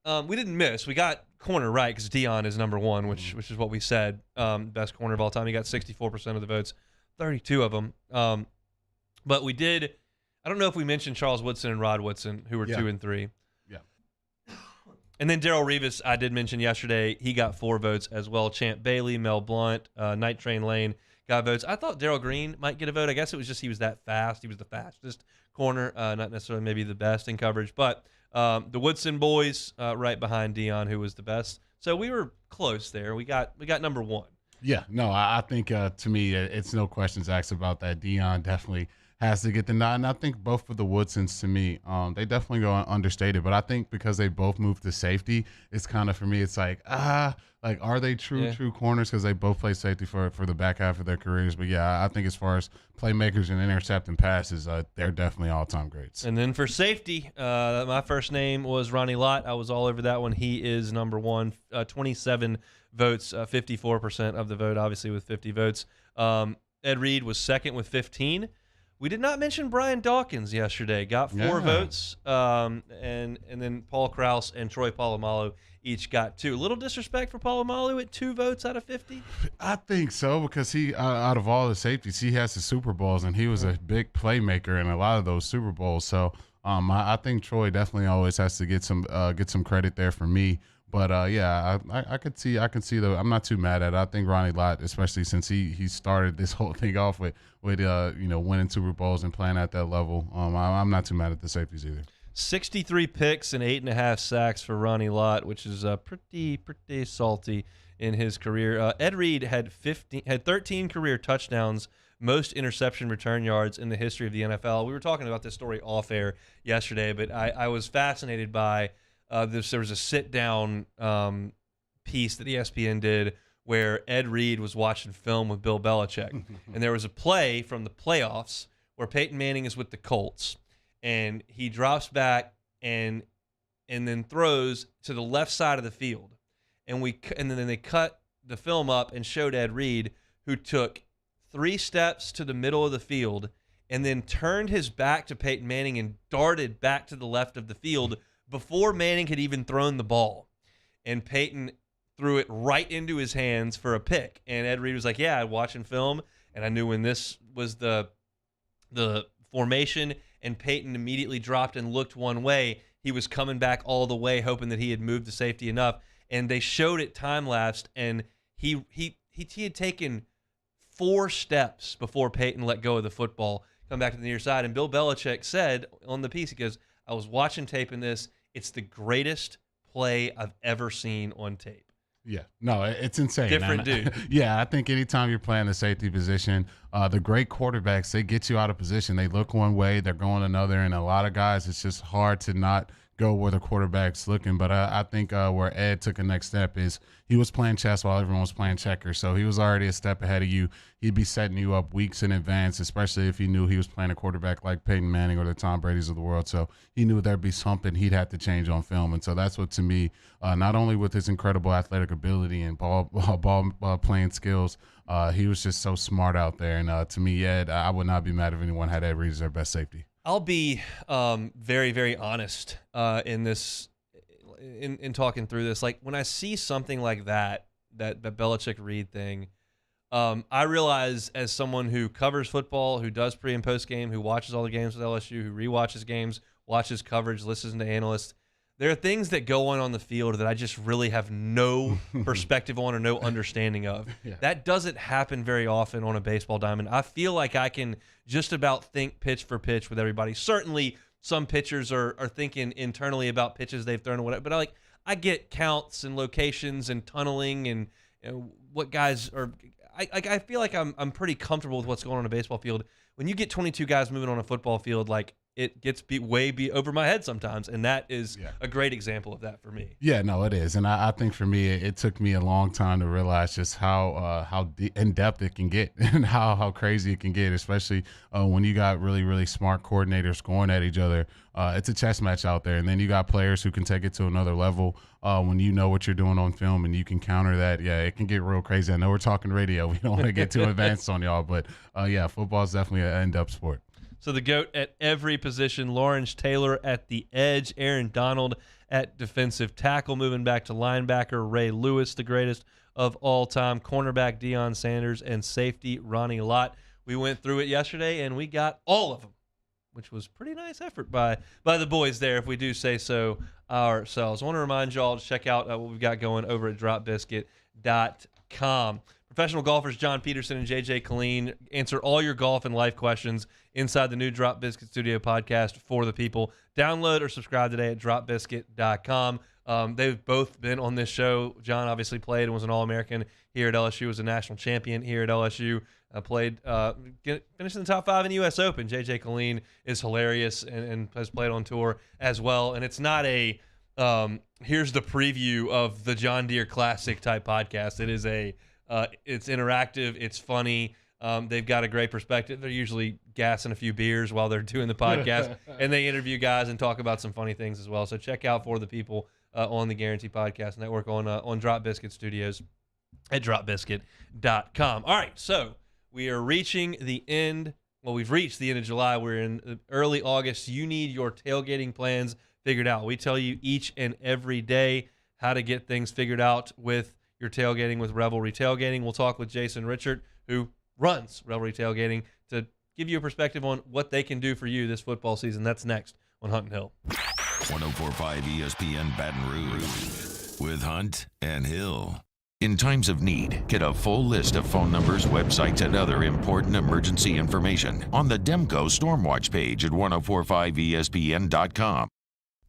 miss. We got corner right because Dion is number 1, which is what we said. Best corner of all time. He got 64% of the votes, 32 of them. But we did – I don't know if we mentioned Charles Woodson and Rod Woodson, who were 2 and 3. Yeah. And then Darrelle Revis, I did mention yesterday, he got 4 votes as well. Champ Bailey, Mel Blount, Night Train Lane got votes. I thought Darrell Green might get a vote. I guess it was just he was that fast. He was the fastest corner, not necessarily maybe the best in coverage. But the Woodson boys right behind Dion, who was the best. So we were close there. We got number 1. Yeah, no, I think to me, it's no questions asked about that. Dion definitely has to get the nod. And I think both of the Woodsons, to me, they definitely go understated. But I think because they both moved to safety, it's kind of, for me, it's like, are they true corners? Because they both play safety for the back half of their careers. But, yeah, I think as far as playmakers and intercepting passes, they're definitely all-time greats. And then for safety, my first name was Ronnie Lott. I was all over that one. He is number 1, 27 votes, 54% of the vote, obviously, with 50 votes. Ed Reed was second with 15. We did not mention Brian Dawkins yesterday. Got 4 votes, and then Paul Krause and Troy Polamalu each got 2. A little disrespect for Polamalu at 2 votes out of 50? I think so, because he, out of all the safeties, he has the Super Bowls, and he was a big playmaker in a lot of those Super Bowls. So I think Troy definitely always has to get some credit there for me. But yeah, I could see though. I'm not too mad at it. I think Ronnie Lott, especially since he started this whole thing off with winning Super Bowls and playing at that level. I'm not too mad at the safeties either. 63 picks and 8.5 sacks for Ronnie Lott, which is pretty salty in his career. Ed Reed had 13 career touchdowns, most interception return yards in the history of the NFL. We were talking about this story off air yesterday, but I was fascinated by. There was a sit-down piece that ESPN did where Ed Reed was watching film with Bill Belichick. And there was a play from the playoffs where Peyton Manning is with the Colts, and he drops back and then throws to the left side of the field. And then they cut the film up and showed Ed Reed, who took 3 steps to the middle of the field and then turned his back to Peyton Manning and darted back to the left of the field before Manning had even thrown the ball. And Peyton threw it right into his hands for a pick. And Ed Reed was like, yeah, I'm watching film, and I knew when this was the formation and Peyton immediately dropped and looked one way, he was coming back all the way, hoping that he had moved to safety enough. And they showed it time-lapsed, and he had taken 4 steps before Peyton let go of the football, come back to the near side. And Bill Belichick said on the piece, he goes, I was watching tape in this. It's the greatest play I've ever seen on tape. Yeah, no, it's insane. Different dude. Yeah, I think anytime you're playing the safety position, the great quarterbacks, they get you out of position. They look one way, they're going another, and a lot of guys, it's just hard to not go where the quarterback's looking. But I think where Ed took a next step is he was playing chess while everyone was playing checkers. So he was already a step ahead of you. He'd be setting you up weeks in advance, especially if he knew he was playing a quarterback like Peyton Manning or the Tom Brady's of the world. So he knew there'd be something he'd have to change on film. And so that's what, to me, not only with his incredible athletic ability and ball playing skills, he was just so smart out there. And to me, Ed, I would not be mad if anyone had Ed Reed as their best safety. I'll be very, very honest in this, in talking through this. Like when I see something like that Belichick Reed thing, I realize as someone who covers football, who does pre and post game, who watches all the games with LSU, who rewatches games, watches coverage, listens to analysts, there are things that go on the field that I just really have no perspective on or no understanding of. Yeah. That doesn't happen very often on a baseball diamond. I feel like I can just about think pitch for pitch with everybody. Certainly some pitchers are thinking internally about pitches they've thrown or whatever, but I get counts and locations and tunneling and what guys are. I feel like I'm pretty comfortable with what's going on a baseball field. When you get 22 guys moving on a football field, like it gets way over my head sometimes, and that is a great example of that for me. Yeah, no, it is, and I think for me, it took me a long time to realize just how in depth it can get and how crazy it can get, especially when you got really, really smart coordinators going at each other. It's a chess match out there, and then you got players who can take it to another level when you know what you're doing on film and you can counter that. Yeah, it can get real crazy. I know we're talking radio. We don't want to get too advanced on y'all, but yeah, football is definitely an in-depth sport. So the GOAT at every position, Lawrence Taylor at the edge, Aaron Donald at defensive tackle, moving back to linebacker, Ray Lewis, the greatest of all time, cornerback Deion Sanders, and safety Ronnie Lott. We went through it yesterday, and we got all of them, which was pretty nice effort by the boys there, if we do say so ourselves. I want to remind y'all to check out what we've got going over at dropbiscuit.com. Professional golfers John Peterson and JJ Colleen answer all your golf and life questions inside the new Drop Biscuit Studio podcast for the people. Download or subscribe today at dropbiscuit.com. They've both been on this show. John obviously played and was an All-American here at LSU, was a national champion here at LSU, finished in the top 5 in the U.S. Open. JJ Colleen is hilarious and has played on tour as well. And it's not a here's the preview of the John Deere Classic type podcast. It is it's interactive. It's funny. They've got a great perspective. They're usually gassing a few beers while they're doing the podcast, and they interview guys and talk about some funny things as well. So check out For the People on the Guarantee Podcast Network on Drop Biscuit Studios at dropbiscuit.com. All right, so we are reaching the end. Well, we've reached the end of July. We're in early August. You need your tailgating plans figured out. We tell you each and every day how to get things figured out with your tailgating with Revelry Tailgating. We'll talk with Jason Richard, who runs Revelry Tailgating, to give you a perspective on what they can do for you this football season. That's next on Hunt and Hill. 104.5 ESPN Baton Rouge with Hunt and Hill. In times of need, get a full list of phone numbers, websites, and other important emergency information on the Demco Stormwatch page at 1045ESPN.com.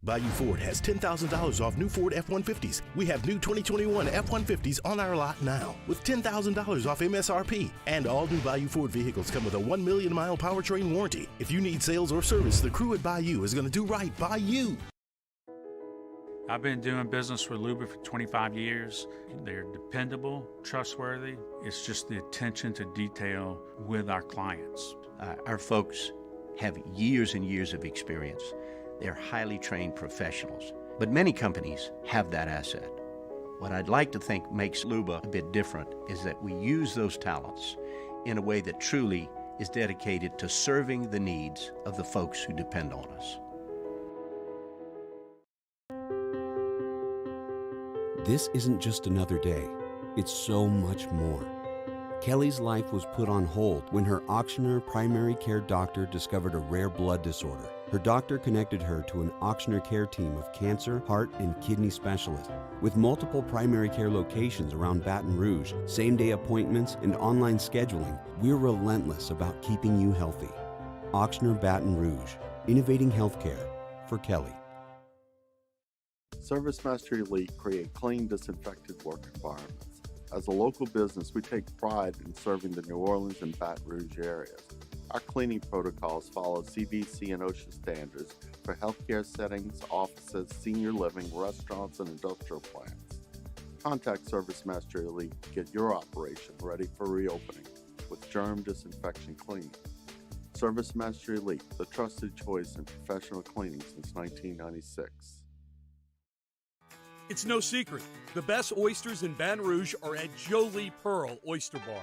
Bayou Ford has $10,000 off new Ford F-150s. We have new 2021 F-150s on our lot now with $10,000 off MSRP. And all new Bayou Ford vehicles come with a 1 million mile powertrain warranty. If you need sales or service, the crew at Bayou is going to do right by you. I've been doing business with Luba for 25 years. They're dependable, trustworthy. It's just the attention to detail with our clients. Our folks have years and years of experience. They're highly trained professionals, but many companies have that asset. What I'd like to think makes Luba a bit different is that we use those talents in a way that truly is dedicated to serving the needs of the folks who depend on us. This isn't just another day. It's so much more. Kelly's life was put on hold when her auctioneer primary care doctor discovered a rare blood disorder. Her doctor connected her to an auctioneer care team of cancer, heart, and kidney specialists. With multiple primary care locations around Baton Rouge, same-day appointments, and online scheduling, we're relentless about keeping you healthy. Auctioneer Baton Rouge, innovating healthcare for Kelly. ServiceMaster Elite create clean, disinfected work environments. As a local business, we take pride in serving the New Orleans and Baton Rouge areas. Our cleaning protocols follow CDC and OSHA standards for healthcare settings, offices, senior living, restaurants, and industrial plants. Contact Service Master Elite to get your operation ready for reopening with germ disinfection cleaning. Service Master Elite, the trusted choice in professional cleaning since 1996. It's no secret. The best oysters in Baton Rouge are at Jolie Pearl Oyster Bar.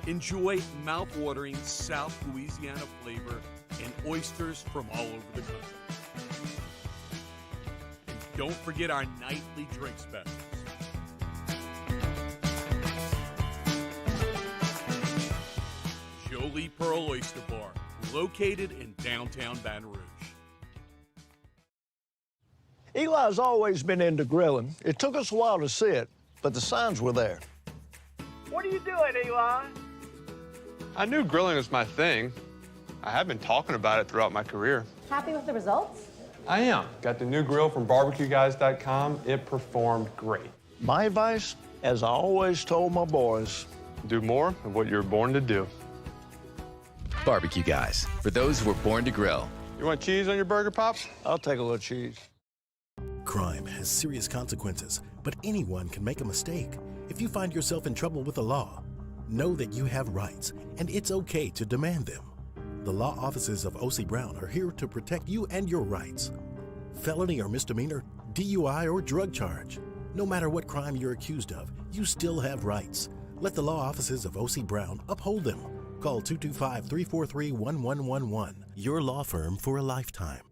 Enjoy mouth-watering South Louisiana flavor and oysters from all over the country. And don't forget our nightly drink specials. Jolie Pearl Oyster Bar, located in downtown Baton Rouge. Eli's always been into grilling. It took us a while to see it, but the signs were there. What are you doing, Eli? I knew grilling was my thing. I have been talking about it throughout my career. Happy with the results? I am. Got the new grill from barbecueguys.com. It performed great. My advice, as I always told my boys, do more of what you're born to do. Barbecue Guys, for those who were born to grill. You want cheese on your burger, Pops? I'll take a little cheese. Crime has serious consequences, but anyone can make a mistake. If you find yourself in trouble with the law, know that you have rights, and it's okay to demand them. The law offices of O.C. Brown are here to protect you and your rights. Felony or misdemeanor, DUI or drug charge. No matter what crime you're accused of, you still have rights. Let the law offices of O.C. Brown uphold them. Call 225-343-1111. Your law firm for a lifetime.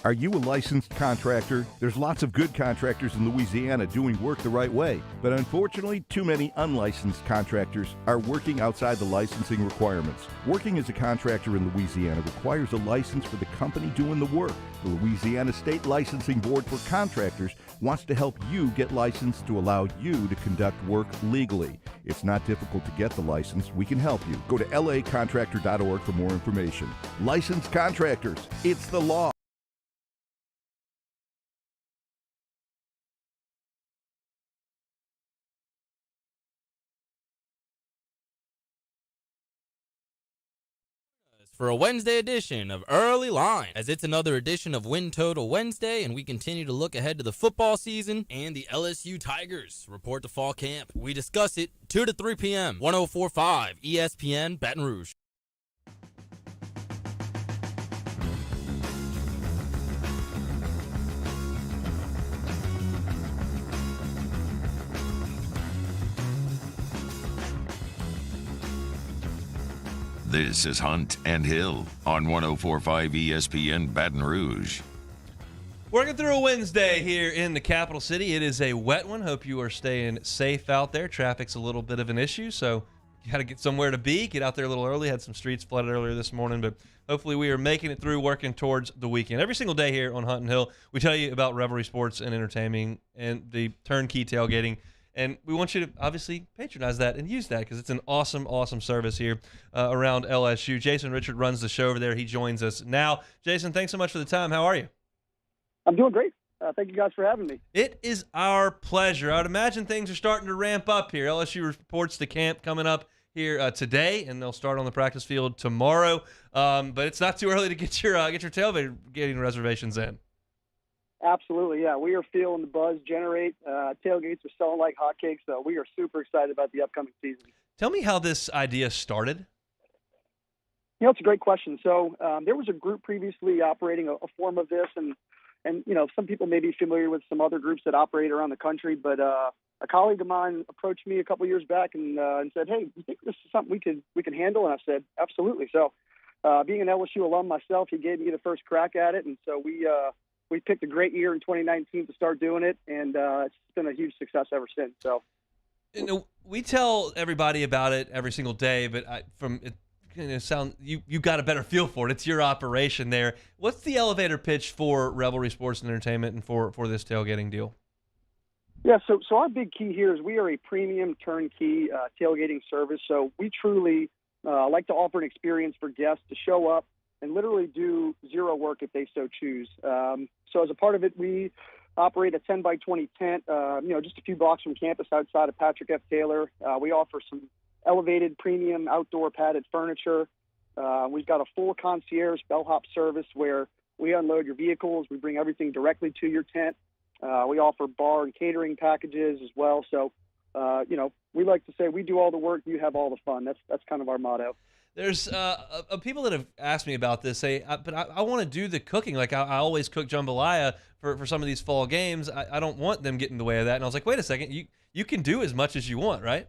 Are you a licensed contractor? There's lots of good contractors in Louisiana doing work the right way, but unfortunately, too many unlicensed contractors are working outside the licensing requirements. Working as a contractor in Louisiana requires a license for the company doing the work. The Louisiana State Licensing Board for Contractors wants to help you get licensed to allow you to conduct work legally. It's not difficult to get the license. We can help you. Go to lacontractor.org for more information. Licensed contractors, it's the law. For a Wednesday edition of Early Line, as it's another edition of Win Total Wednesday, and we continue to look ahead to the football season and the LSU Tigers report to fall camp. We discuss it 2 to 3 p.m. 104.5 ESPN Baton Rouge. This is Hunt and Hill on 104.5 ESPN Baton Rouge. Working through a Wednesday here in the capital city. It is a wet one. Hope you are staying safe out there. Traffic's a little bit of an issue, so you got to get somewhere to be. Get out there a little early. Had some streets flooded earlier this morning, but hopefully we are making it through, working towards the weekend. Every single day here on Hunt and Hill, we tell you about Revelry Sports and Entertainment and the turnkey tailgating. And we want you to obviously patronize that and use that because it's an awesome, awesome service here around LSU. Jason Richard runs the show over there. He joins us now. Jason, thanks so much for the time. How are you? I'm doing great. Thank you guys for having me. It is our pleasure. I would imagine things are starting to ramp up here. LSU reports the camp coming up here today, and they'll start on the practice field tomorrow. But it's not too early to get your tailgating reservations in. Absolutely, yeah. We are feeling the buzz generate. Tailgates are selling like hotcakes, so we are super excited about the upcoming season. Tell me how this idea started. You know, it's a great question. So there was a group previously operating a form of this, and you know, some people may be familiar with some other groups that operate around the country, but a colleague of mine approached me a couple years back and said, "Hey, you think this is something we can handle?" And I said, "Absolutely." So being an LSU alum myself, he gave me the first crack at it, and so we picked a great year in 2019 to start doing it, and it's been a huge success ever since. So, you know, we tell everybody about it every single day, but you got a better feel for it. It's your operation there. What's the elevator pitch for Revelry Sports and Entertainment and for this tailgating deal? Yeah, so our big key here is we are a premium turnkey tailgating service. So we truly like to offer an experience for guests to show up and literally do zero work if they so choose. So as a part of it, we operate a 10 by 20 tent, just a few blocks from campus outside of Patrick F. Taylor. We offer some elevated premium outdoor padded furniture. We've got a full concierge bellhop service where we unload your vehicles. We bring everything directly to your tent. We offer bar and catering packages as well. So, we like to say we do all the work, you have all the fun. That's kind of our motto. There's people that have asked me about this say, but I want to do the cooking. Like I always cook jambalaya for some of these fall games. I don't want them getting in the way of that. And I was like, wait a second, you can do as much as you want, right?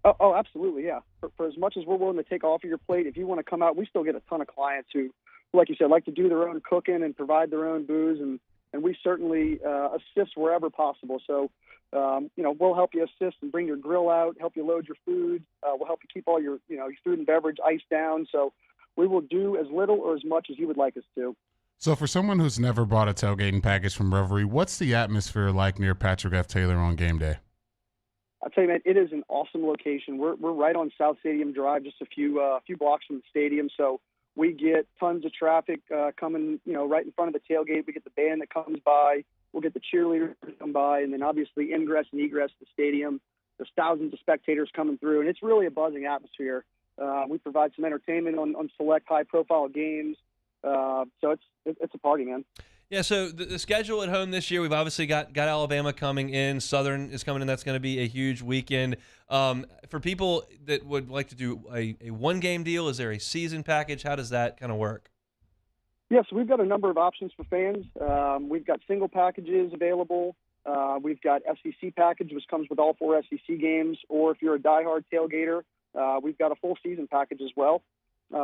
Oh, absolutely, yeah. For as much as we're willing to take off of your plate, if you want to come out, we still get a ton of clients who, like you said, like to do their own cooking and provide their own booze, and we certainly assist wherever possible. So, we'll help you assist and bring your grill out, help you load your food. We'll help you keep all your food and beverage iced down. So we will do as little or as much as you would like us to. So for someone who's never bought a tailgating package from Revelry, what's the atmosphere like near Patrick F. Taylor on game day? I'll tell you, man, it is an awesome location. We're right on South Stadium Drive, just a few blocks from the stadium. So we get tons of traffic coming, right in front of the tailgate. We get the band that comes by. We'll get the cheerleaders come by, and then obviously ingress and egress to the stadium. There's thousands of spectators coming through, and it's really a buzzing atmosphere. We provide some entertainment on select high-profile games. So it's a party, man. Yeah, so the schedule at home this year, we've obviously got Alabama coming in. Southern is coming in. That's going to be a huge weekend. For people that would like to do a one-game deal, is there a season package? How does that kind of work? Yeah, so we've got a number of options for fans. We've got single packages available. We've got SEC package, which comes with all 4 SEC games. Or if you're a diehard tailgater, we've got a full season package as well.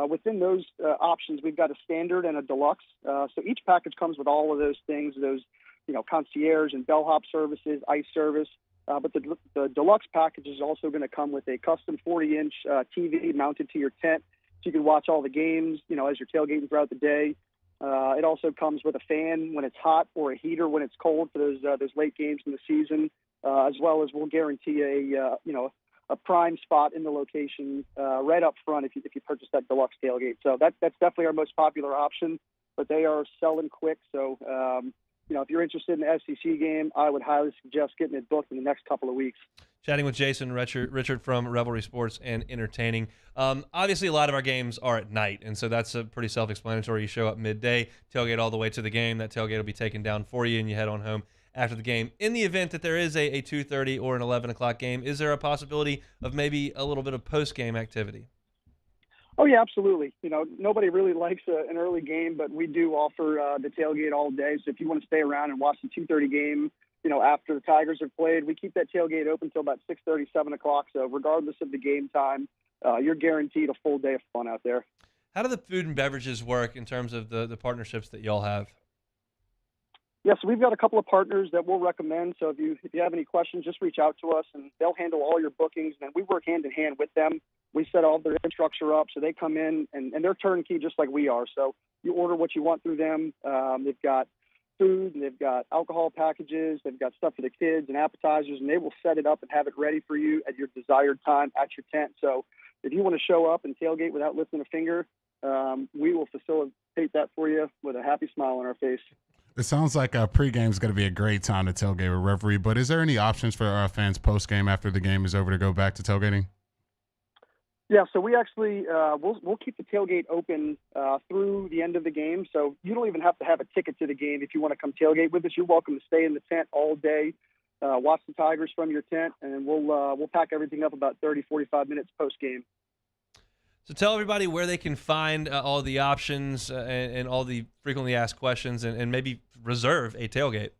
Within those options, we've got a standard and a deluxe. So each package comes with all of those things, those concierge and bellhop services, ice service. But the deluxe package is also going to come with a custom 40-inch TV mounted to your tent, so you can watch all the games, as you're tailgating throughout the day. It also comes with a fan when it's hot or a heater when it's cold for those late games in the season, as well as we'll guarantee a prime spot in the location right up front if you purchase that deluxe tailgate. So that's definitely our most popular option, but they are selling quick. So if you're interested in the SEC game, I would highly suggest getting it booked in the next couple of weeks. Chatting with Jason Richard from Revelry Sports and Entertaining. Obviously, a lot of our games are at night, and so that's a pretty self-explanatory. You show up midday, tailgate all the way to the game. That tailgate will be taken down for you, and you head on home after the game. In the event that there is a 2:30 or an 11 o'clock game, is there a possibility of maybe a little bit of post-game activity? Oh, yeah, absolutely. Nobody really likes an early game, but we do offer the tailgate all day. So if you want to stay around and watch the 2:30 game, after the Tigers have played, we keep that tailgate open until about 6:30, 7 o'clock. So regardless of the game time, you're guaranteed a full day of fun out there. How do the food and beverages work in terms of the partnerships that y'all have? Yeah, so we've got a couple of partners that we'll recommend. So if you have any questions, just reach out to us, and they'll handle all your bookings. And we work hand in hand with them. We set all their infrastructure up, so they come in, and they're turnkey just like we are. So you order what you want through them. They've got food, and they've got alcohol packages. They've got stuff for the kids and appetizers, and they will set it up and have it ready for you at your desired time at your tent. So if you want to show up and tailgate without lifting a finger, we will facilitate that for you with a happy smile on our face. It sounds like pregame is going to be a great time to tailgate with Revelry, but is there any options for our fans postgame after the game is over to go back to tailgating? Yeah, so we actually we'll keep the tailgate open through the end of the game. So you don't even have to have a ticket to the game if you want to come tailgate with us. You're welcome to stay in the tent all day, watch the Tigers from your tent, and we'll pack everything up about 30, 45 minutes post game. So tell everybody where they can find all the options and all the frequently asked questions, and maybe reserve a tailgate.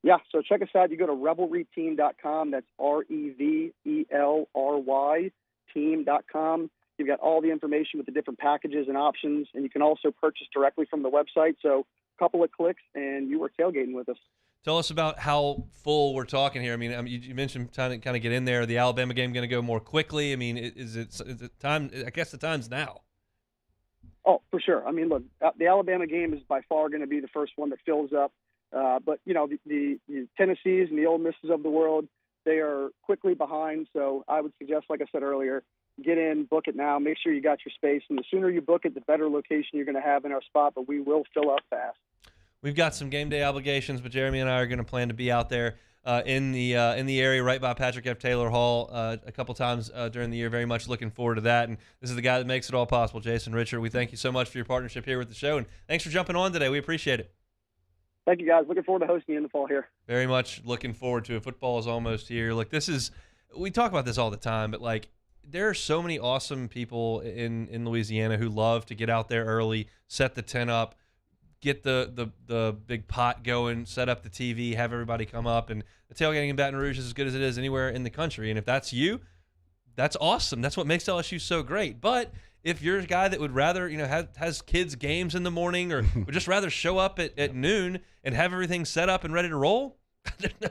Yeah, so check us out. You go to revelryteam.com. That's REVELRY team.com. You've got all the information with the different packages and options, and you can also purchase directly from the website. So a couple of clicks, and you are tailgating with us. Tell us about how full we're talking here. I mean, you mentioned trying to kind of get in there. The Alabama game going to go more quickly. I mean, is it time? I guess the time's now. Oh, for sure. I mean, look, the Alabama game is by far going to be the first one that fills up. But, the Tennessees and the Ole Misses of the world, they are quickly behind. So I would suggest, like I said earlier, get in, book it now, make sure you got your space. And the sooner you book it, the better location you're going to have in our spot, but we will fill up fast. We've got some game day obligations, but Jeremy and I are going to plan to be out there. in the area right by Patrick F. Taylor Hall a couple times during the year. Very much looking forward to that. And this is the guy that makes it all possible, Jason Richard. We thank you so much for your partnership here with the show, and thanks for jumping on today. We appreciate it. Thank you, guys. Looking forward to hosting you in the fall here. Very much looking forward to it. Football is almost here. Look, we talk about this all the time, but like, there are so many awesome people in Louisiana who love to get out there early, set the tent up, get the big pot going, set up the TV, have everybody come up. And the tailgating in Baton Rouge is as good as it is anywhere in the country. And if that's you, that's awesome. That's what makes LSU so great. But if you're a guy that would rather, has kids' games in the morning, or would just rather show up at noon and have everything set up and ready to roll,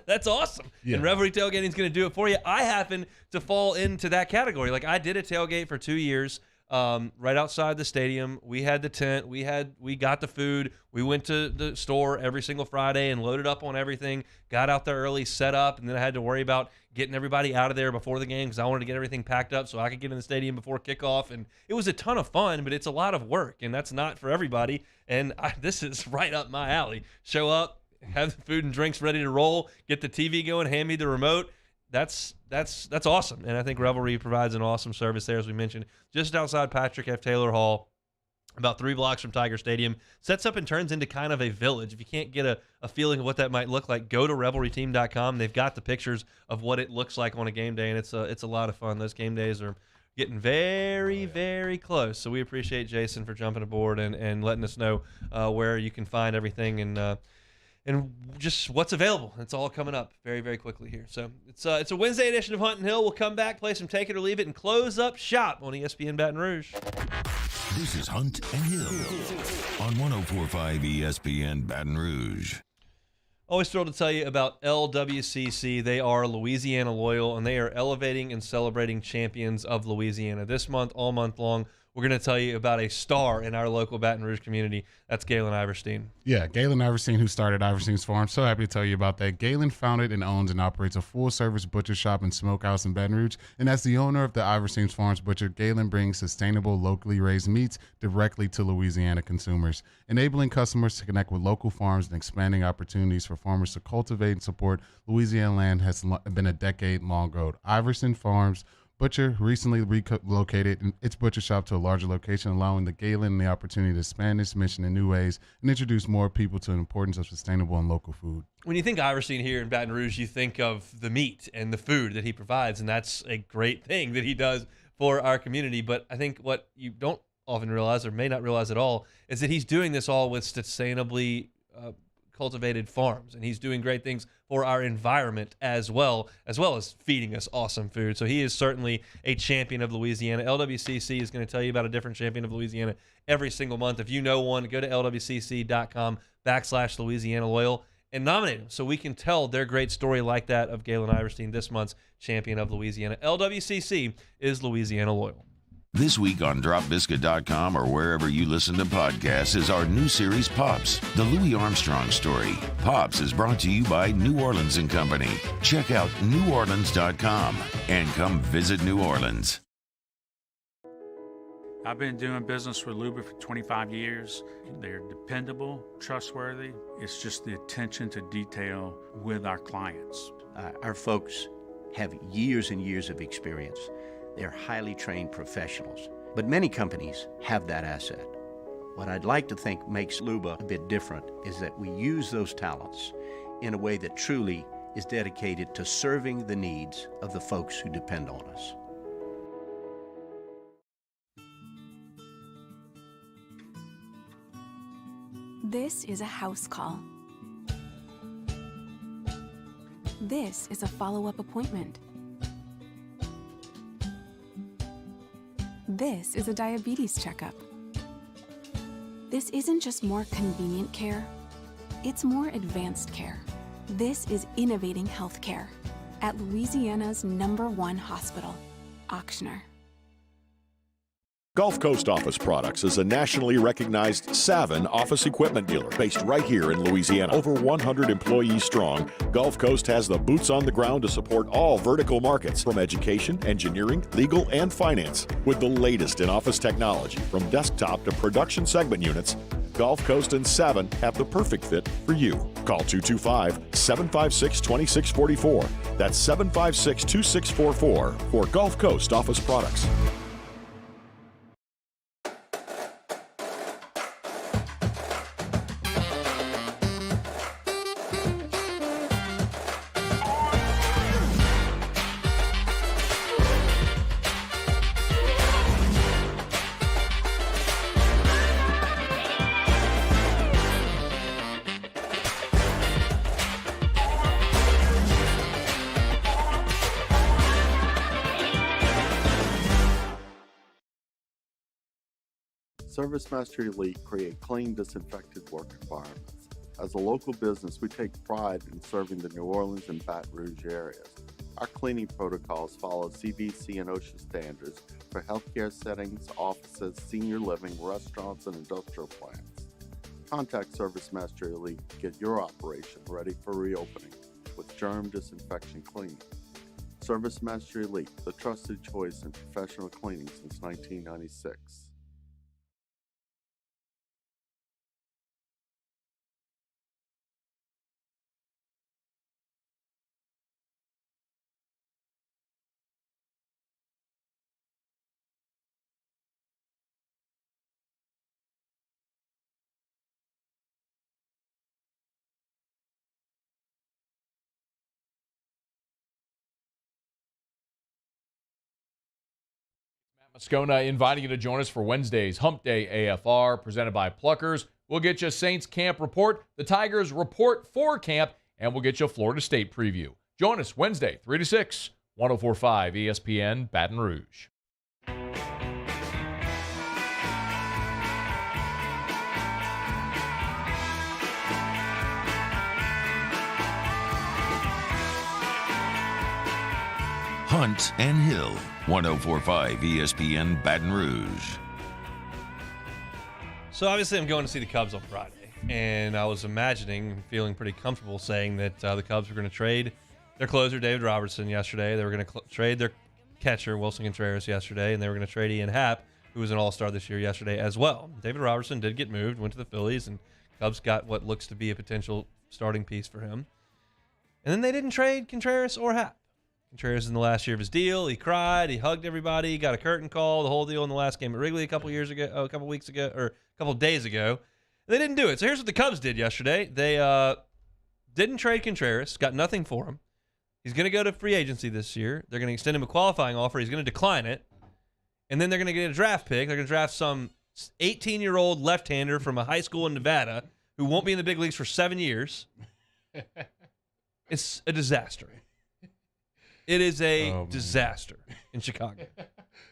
that's awesome. Yeah. And Revelry Tailgating is going to do it for you. I happen to fall into that category. Like, I did a tailgate for 2 years right outside the stadium. We had the tent. We got the food. We went to the store every single Friday and loaded up on everything, got out there early, set up, and then I had to worry about getting everybody out of there before the game because I wanted to get everything packed up so I could get in the stadium before kickoff. And it was a ton of fun, but it's a lot of work, and that's not for everybody. And this is right up my alley. Show up, have the food and drinks ready to roll, get the TV going, hand me the remote. That's awesome. And I think Revelry provides an awesome service there, as we mentioned, just outside Patrick F. Taylor Hall, about 3 blocks from Tiger Stadium. Sets up and turns into kind of a village. If you can't get a feeling of what that might look like, go to revelryteam.com. They've got the pictures of what it looks like on a game day, and it's a lot of fun. Those game days are getting very, very close. So we appreciate Jason for jumping aboard and letting us know where you can find everything and just what's available. It's all coming up very, very quickly here. So it's a Wednesday edition of Hunt and Hill. We'll come back, play some Take It or Leave It, and close up shop on ESPN Baton Rouge. This is Hunt and Hill on 104.5 ESPN Baton Rouge. Always thrilled to tell you about LWCC. They are Louisiana loyal, and they are elevating and celebrating champions of Louisiana. This month, all month long, we're going to tell you about a star in our local Baton Rouge community. That's Galen Iverstein. Yeah, Galen Iverstein, who started Iverstein's Farm. So happy to tell you about that. Galen founded and owns and operates a full-service butcher shop and smokehouse in Baton Rouge. And as the owner of the Iverstein's Farms Butcher, Galen brings sustainable, locally raised meats directly to Louisiana consumers, enabling customers to connect with local farms and expanding opportunities for farmers to cultivate and support Louisiana land has been a decade-long road. Iverstein Farms Butcher recently relocated its butcher shop to a larger location, allowing the Galen the opportunity to expand its mission in new ways and introduce more people to the importance of sustainable and local food. When you think Iverstein here in Baton Rouge, you think of the meat and the food that he provides, and that's a great thing that he does for our community. But I think what you don't often realize, or may not realize at all, is that he's doing this all with sustainably cultivated farms, and he's doing great things for our environment as well as feeding us awesome food. So he is certainly a champion of Louisiana. LWCC is going to tell you about a different champion of Louisiana every single month. If you know one, go to lwcc.com/Louisiana Loyal and nominate them so we can tell their great story like that of Galen Iverstein, this month's champion of Louisiana. LWCC is Louisiana Loyal. This week on DropBiscuit.com or wherever you listen to podcasts is our new series, Pops, the Louis Armstrong story. Pops is brought to you by New Orleans & Company. Check out NewOrleans.com and come visit New Orleans. I've been doing business with Luba for 25 years. They're dependable, trustworthy. It's just the attention to detail with our clients. Our folks have years and years of experience. They're highly trained professionals, but many companies have that asset. What I'd like to think makes Luba a bit different is that we use those talents in a way that truly is dedicated to serving the needs of the folks who depend on us. This is a house call. This is a follow-up appointment. This is a diabetes checkup. This isn't just more convenient care, it's more advanced care. This is innovating healthcare at Louisiana's #1 hospital, Auctioner. Gulf Coast Office Products is a nationally recognized Savin office equipment dealer based right here in Louisiana. Over 100 employees strong, Gulf Coast has the boots on the ground to support all vertical markets, from education, engineering, legal, and finance. With the latest in office technology, from desktop to production segment units, Gulf Coast and Savin have the perfect fit for you. Call 225-756-2644. That's 756-2644 for Gulf Coast Office Products. ServiceMaster Elite create clean, disinfected work environments. As a local business, we take pride in serving the New Orleans and Baton Rouge areas. Our cleaning protocols follow CDC and OSHA standards for healthcare settings, offices, senior living, restaurants, and industrial plants. Contact ServiceMaster Elite to get your operation ready for reopening with germ disinfection cleaning. ServiceMaster Elite, the trusted choice in professional cleaning since 1996. Moscona inviting you to join us for Wednesday's Hump Day AFR presented by Pluckers. We'll get you Saints camp report, the Tigers report for camp, and we'll get you a Florida State preview. Join us Wednesday, 3 to 6, 104.5 ESPN Baton Rouge. Hunt and Hill, 104.5 ESPN Baton Rouge. So obviously I'm going to see the Cubs on Friday, and I was imagining, feeling pretty comfortable saying that the Cubs were going to trade their closer, David Robertson, yesterday. They were going to trade their catcher, Wilson Contreras, yesterday, and they were going to trade Ian Happ, who was an all-star this year, yesterday as well. David Robertson did get moved, went to the Phillies, and Cubs got what looks to be a potential starting piece for him. And then they didn't trade Contreras or Happ. Contreras in the last year of his deal, he cried, he hugged everybody, got a curtain call, the whole deal in the last game at Wrigley a couple days ago. They didn't do it. So here's what the Cubs did yesterday. They didn't trade Contreras, got nothing for him. He's going to go to free agency this year. They're going to extend him a qualifying offer. He's going to decline it. And then they're going to get a draft pick. They're going to draft some 18-year-old left-hander from a high school in Nevada who won't be in the big leagues for 7 years. It's a disaster. It is a disaster in Chicago.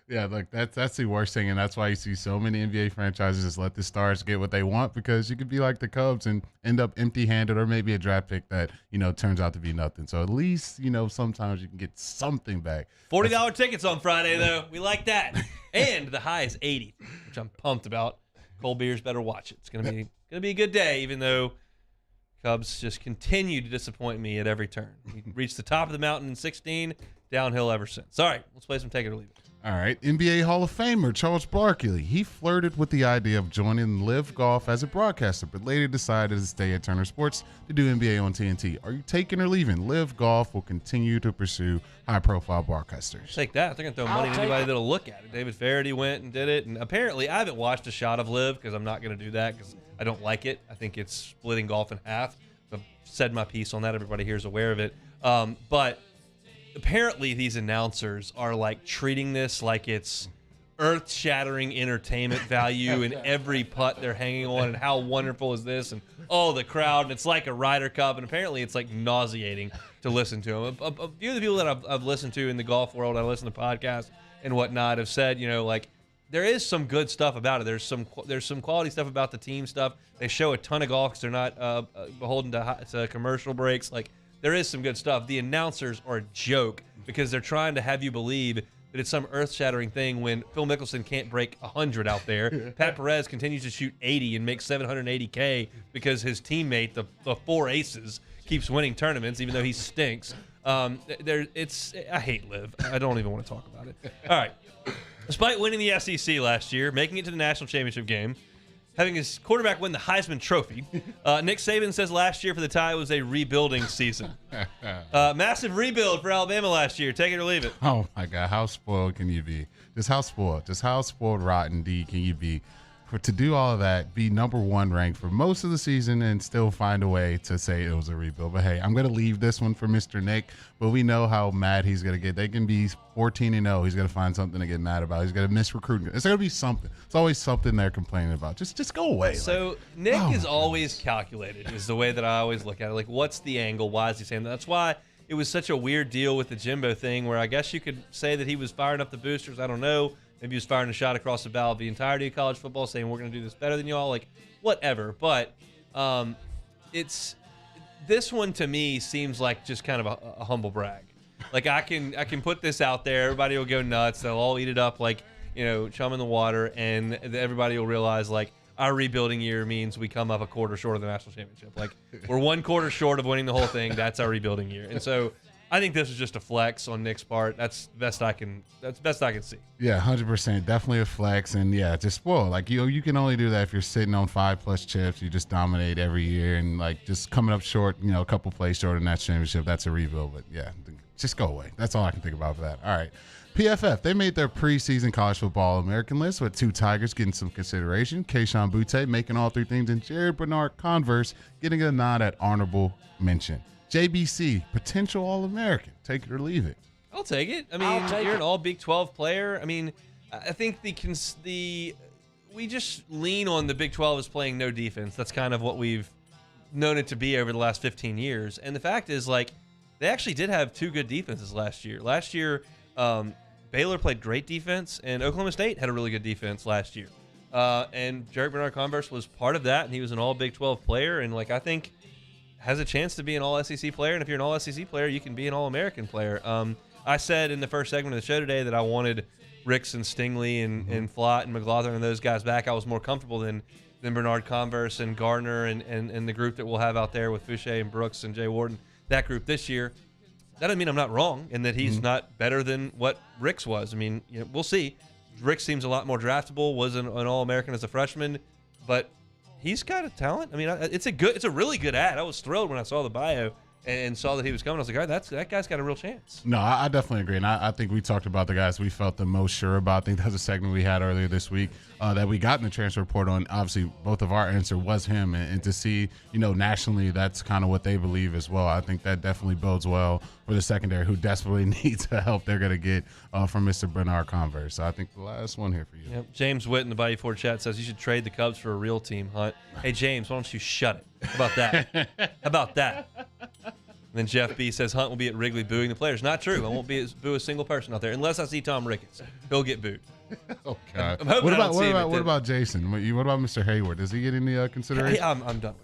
Yeah, look, that's the worst thing, and that's why you see so many NBA franchises just let the stars get what they want, because you could be like the Cubs and end up empty-handed, or maybe a draft pick that, turns out to be nothing. So at least, sometimes you can get something back. $40 tickets on Friday, though. We like that. And the high is 80, which I'm pumped about. Cold beers, better watch it. It's gonna be a good day, even though Cubs just continue to disappoint me at every turn. We reached the top of the mountain in 2016, downhill ever since. All right, let's play some Take It or Leave It. All right, NBA Hall of Famer Charles Barkley. He flirted with the idea of joining Live Golf as a broadcaster, but later decided to stay at Turner Sports to do NBA on TNT. Are you taking or leaving? Live Golf will continue to pursue high-profile broadcasters. Take that. They're going to throw money at anybody that'll look at it. David Faraday went and did it, and apparently I haven't watched a shot of Live because I'm not going to do that because I don't like it. I think it's splitting golf in half. I've said my piece on that. Everybody here is aware of it. But apparently these announcers are like treating this like it's earth-shattering entertainment value in every putt they're hanging on, and how wonderful is this, and the crowd, and it's like a Ryder Cup, and apparently it's like nauseating to listen to them. A few of the people that I've listened to in the golf world, I listen to podcasts and whatnot, have said, there is some good stuff about it. There's some quality stuff about the team stuff. They show a ton of golf because they're not beholden to commercial breaks. Like, there is some good stuff. The announcers are a joke because they're trying to have you believe that it's some earth-shattering thing when Phil Mickelson can't break 100 out there. Pat Perez continues to shoot 80 and make $780K because his teammate, the four aces, keeps winning tournaments even though he stinks. I hate Liv. I don't even want to talk about it. All right. Despite winning the SEC last year, making it to the national championship game, having his quarterback win the Heisman Trophy. Nick Saban says last year for the Tide was a rebuilding season. Massive rebuild for Alabama last year. Take it or leave it. Oh, my God. How spoiled can you be? Just how spoiled, rotten, D can you be? To do all of that, be number 1 ranked for most of the season and still find a way to say it was a rebuild. But, hey, I'm going to leave this one for Mr. Nick, but we know how mad he's going to get. They can be 14-0. He's going to find something to get mad about. He's going to miss recruiting. It's going to be something. It's always something they're complaining about. Just go away. So Nick is always calculated is the way that I always look at it. Like, what's the angle? Why is he saying that? That's why it was such a weird deal with the Jimbo thing where I guess you could say that he was firing up the boosters. I don't know. Maybe he was firing a shot across the bow of the entirety of college football, saying we're going to do this better than y'all. Like, whatever. But it's this one to me seems like just kind of a humble brag. Like I can put this out there. Everybody will go nuts. They'll all eat it up like chum in the water, and everybody will realize like our rebuilding year means we come up a quarter short of the national championship. Like we're 1 quarter short of winning the whole thing. That's our rebuilding year, and so. I think this is just a flex on Nick's part. That's best I can see. Yeah, 100%. Definitely a flex. And yeah, just spoil. Like you can only do that if you're sitting on 5+ chips. You just dominate every year and like just coming up short, a couple plays short in that championship. That's a rebuild. But yeah, just go away. That's all I can think about for that. All right. PFF, they made their preseason college football American list with 2 Tigers getting some consideration. Keyshawn Butte making all 3 teams, and Jared Bernard-Converse getting a nod at honorable mention. JBC, potential All-American. Take it or leave it. I'll take it. I mean, you're an all Big 12 player. I mean, I think we just lean on the Big 12 as playing no defense. That's kind of what we've known it to be over the last 15 years. And the fact is, like, they actually did have 2 good defenses last year. Last year, Baylor played great defense, and Oklahoma State had a really good defense last year. And Jared Bernard-Converse was part of that, and he was an all Big 12 player. And, like, I think has a chance to be an all-SEC player, and if you're an all-SEC player, you can be an all-American player. I said in the first segment of the show today that I wanted Ricks and Stingley and Flott and McLaughlin and those guys back. I was more comfortable than Bernard-Converse and Gardner and the group that we'll have out there with Fouché and Brooks and Jay Warden, that group this year. That doesn't mean I'm not wrong and that he's not better than what Ricks was. I mean, we'll see. Ricks seems a lot more draftable, was an all-American as a freshman, but he's got a talent. I mean, it's a really good ad. I was thrilled when I saw the bio and saw that he was coming. I was like, all right, that guy's got a real chance. No, I definitely agree. And I think we talked about the guys we felt the most sure about. I think that was a segment we had earlier this week that we got in the transfer report on. Obviously, both of our answer was him. And to see, nationally, that's kind of what they believe as well. I think that definitely bodes well for the secondary who desperately needs the help they're going to get from Mr. Bernard-Converse. So I think the last one here for you. Yep. James Witt in the Bayou Ford chat says you should trade the Cubs for a real team, Hunt. Hey, James, why don't you shut it? How about that? How about that? And then Jeff B says Hunt will be at Wrigley booing the players. Not true. I won't boo a single person out there unless I see Tom Ricketts. He'll get booed. Oh God! I'm hoping what about Jason? What about Mr. Hayward? Does he get any consideration? I'm done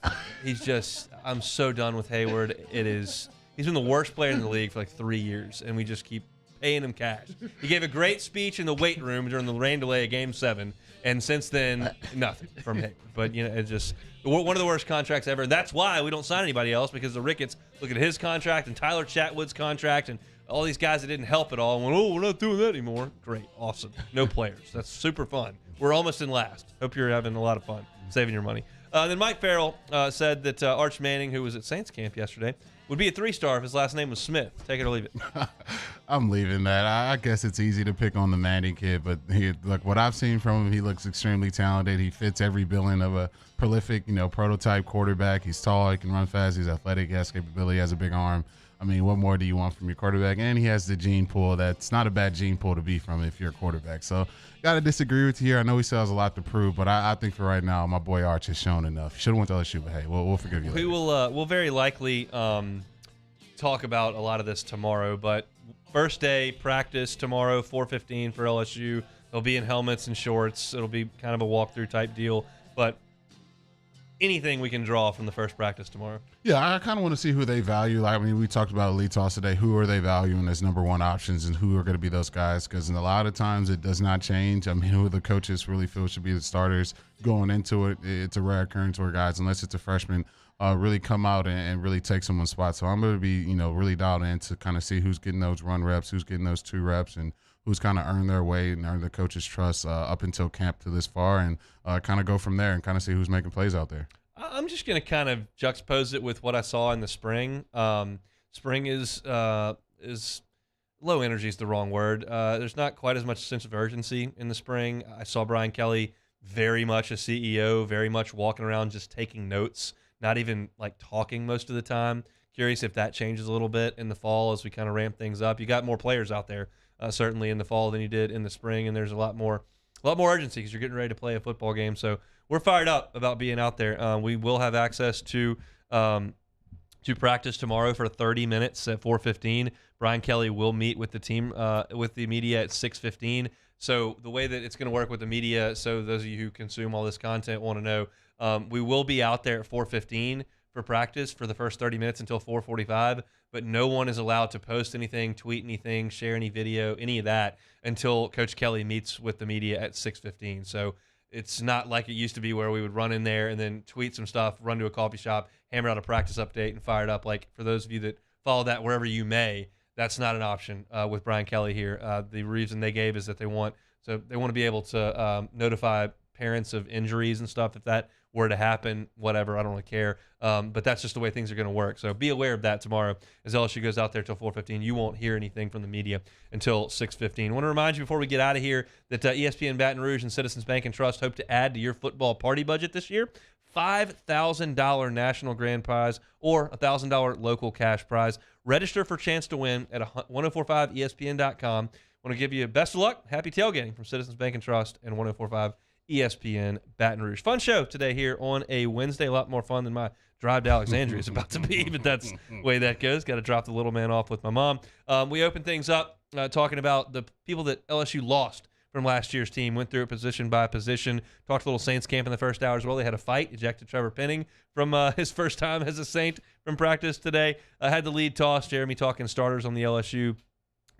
with him. I'm so done with Hayward. He's been the worst player in the league for like 3 years, and we just keep paying him cash. He gave a great speech in the weight room during the rain delay of Game 7, and since then, nothing from Hayward. But it's just one of the worst contracts ever. And that's why we don't sign anybody else, because the Ricketts look at his contract and Tyler Chatwood's contract and all these guys that didn't help at all and went, we're not doing that anymore. Great. Awesome. No players. That's super fun. We're almost in last. Hope you're having a lot of fun saving your money. Then Mike Farrell said that Arch Manning, who was at Saints camp yesterday, would be a 3-star if his last name was Smith. Take it or leave it. I'm leaving that. I guess it's easy to pick on the Manning kid, but what I've seen from him, he looks extremely talented. He fits every billing of a prolific, prototype quarterback. He's tall, he can run fast, he's athletic, he has capability, he has a big arm. I mean, what more do you want from your quarterback? And he has the gene pool. That's not a bad gene pool to be from if you're a quarterback. So, got to disagree with you here. I know he still has a lot to prove, but I think for right now, my boy Arch has shown enough. Should have went to LSU, but hey, we'll forgive you later. We'll very likely talk about a lot of this tomorrow, but first day practice tomorrow, 4:15 for LSU. They'll be in helmets and shorts. It'll be kind of a walkthrough type deal, but anything we can draw from the first practice tomorrow. Yeah, I kind of want to see who they value. I mean, we talked about Elite Toss today. Who are they valuing as number one options, and who are going to be those guys? Because a lot of times it does not change. I mean, who the coaches really feel should be the starters going into it. It's a rare occurrence where guys, unless it's a freshman, really come out and really take someone's spot. So I'm going to be, really dialed in to kind of see who's getting those run reps, who's getting those 2 reps, and who's kind of earned their way and earned the coach's trust up until camp to this far, and kind of go from there and kind of see who's making plays out there. I'm just going to kind of juxtapose it with what I saw in the spring. Spring is low energy is the wrong word. There's not quite as much sense of urgency in the spring. I saw Brian Kelly very much a CEO, very much walking around just taking notes, not even like talking most of the time. Curious if that changes a little bit in the fall as we kind of ramp things up. You got more players out there certainly in the fall than you did in the spring, and there's a lot more urgency because you're getting ready to play a football game. So we're fired up about being out there. We will have access to practice tomorrow for 30 minutes at 4:15. Brian Kelly will meet with the team, with the media at 6:15. So the way that it's going to work with the media, so those of you who consume all this content want to know, we will be out there at 4:15 for practice for the first 30 minutes until 4:45, but no one is allowed to post anything, tweet anything, share any video, any of that until Coach Kelly meets with the media at 6:15. So it's not like it used to be where we would run in there and then tweet some stuff, run to a coffee shop, hammer out a practice update, and fire it up. Like, for those of you that follow that wherever you may, that's not an option with Brian Kelly here. The reason they gave is that they want to be able to notify parents of injuries and stuff if that were to happen, whatever. I don't really care. But that's just the way things are going to work. So be aware of that tomorrow as LSU goes out there till 4:15. You won't hear anything from the media until 6:15. I want to remind you before we get out of here that ESPN Baton Rouge and Citizens Bank and Trust hope to add to your football party budget this year. $5,000 national grand prize or $1,000 local cash prize. Register for chance to win at 1045ESPN.com. I want to give you best of luck. Happy tailgating from Citizens Bank and Trust and 1045 ESPN Baton Rouge. Fun show today here on a Wednesday. A lot more fun than my drive to Alexandria is about to be, but that's the way that goes. Got to drop the little man off with my mom. We open things up talking about the people that LSU lost from last year's team. Went through it position by position. Talked a little Saints camp in the first hour as well. They had a fight. Ejected Trevor Penning from his first time as a Saint from practice today. Had the lead toss. Jeremy talking starters on the LSU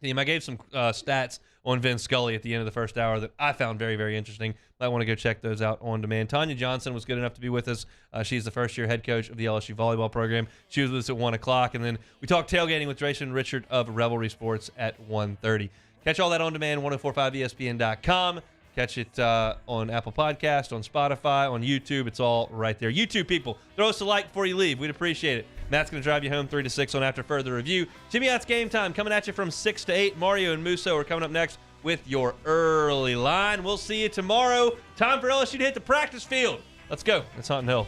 team. I gave some stats on Vin Scully at the end of the first hour that I found very, very interesting. Might want to go check those out on demand. Tonya Johnson was good enough to be with us. She's the first-year head coach of the LSU volleyball program. She was with us at 1 o'clock. And then we talked tailgating with Drayson and Richard of Revelry Sports at 1:30. Catch all that on demand, 1045ESPN.com. Catch it on Apple Podcast, on Spotify, on YouTube. It's all right there. YouTube people, throw us a like before you leave. We'd appreciate it. Matt's going to drive you home 3 to 6 on After Further Review. Jimmy Ott's Game Time coming at you from 6 to 8. Mario and Musso are coming up next with your early line. We'll see you tomorrow. Time for LSU to hit the practice field. Let's go. It's Hunt and Hill.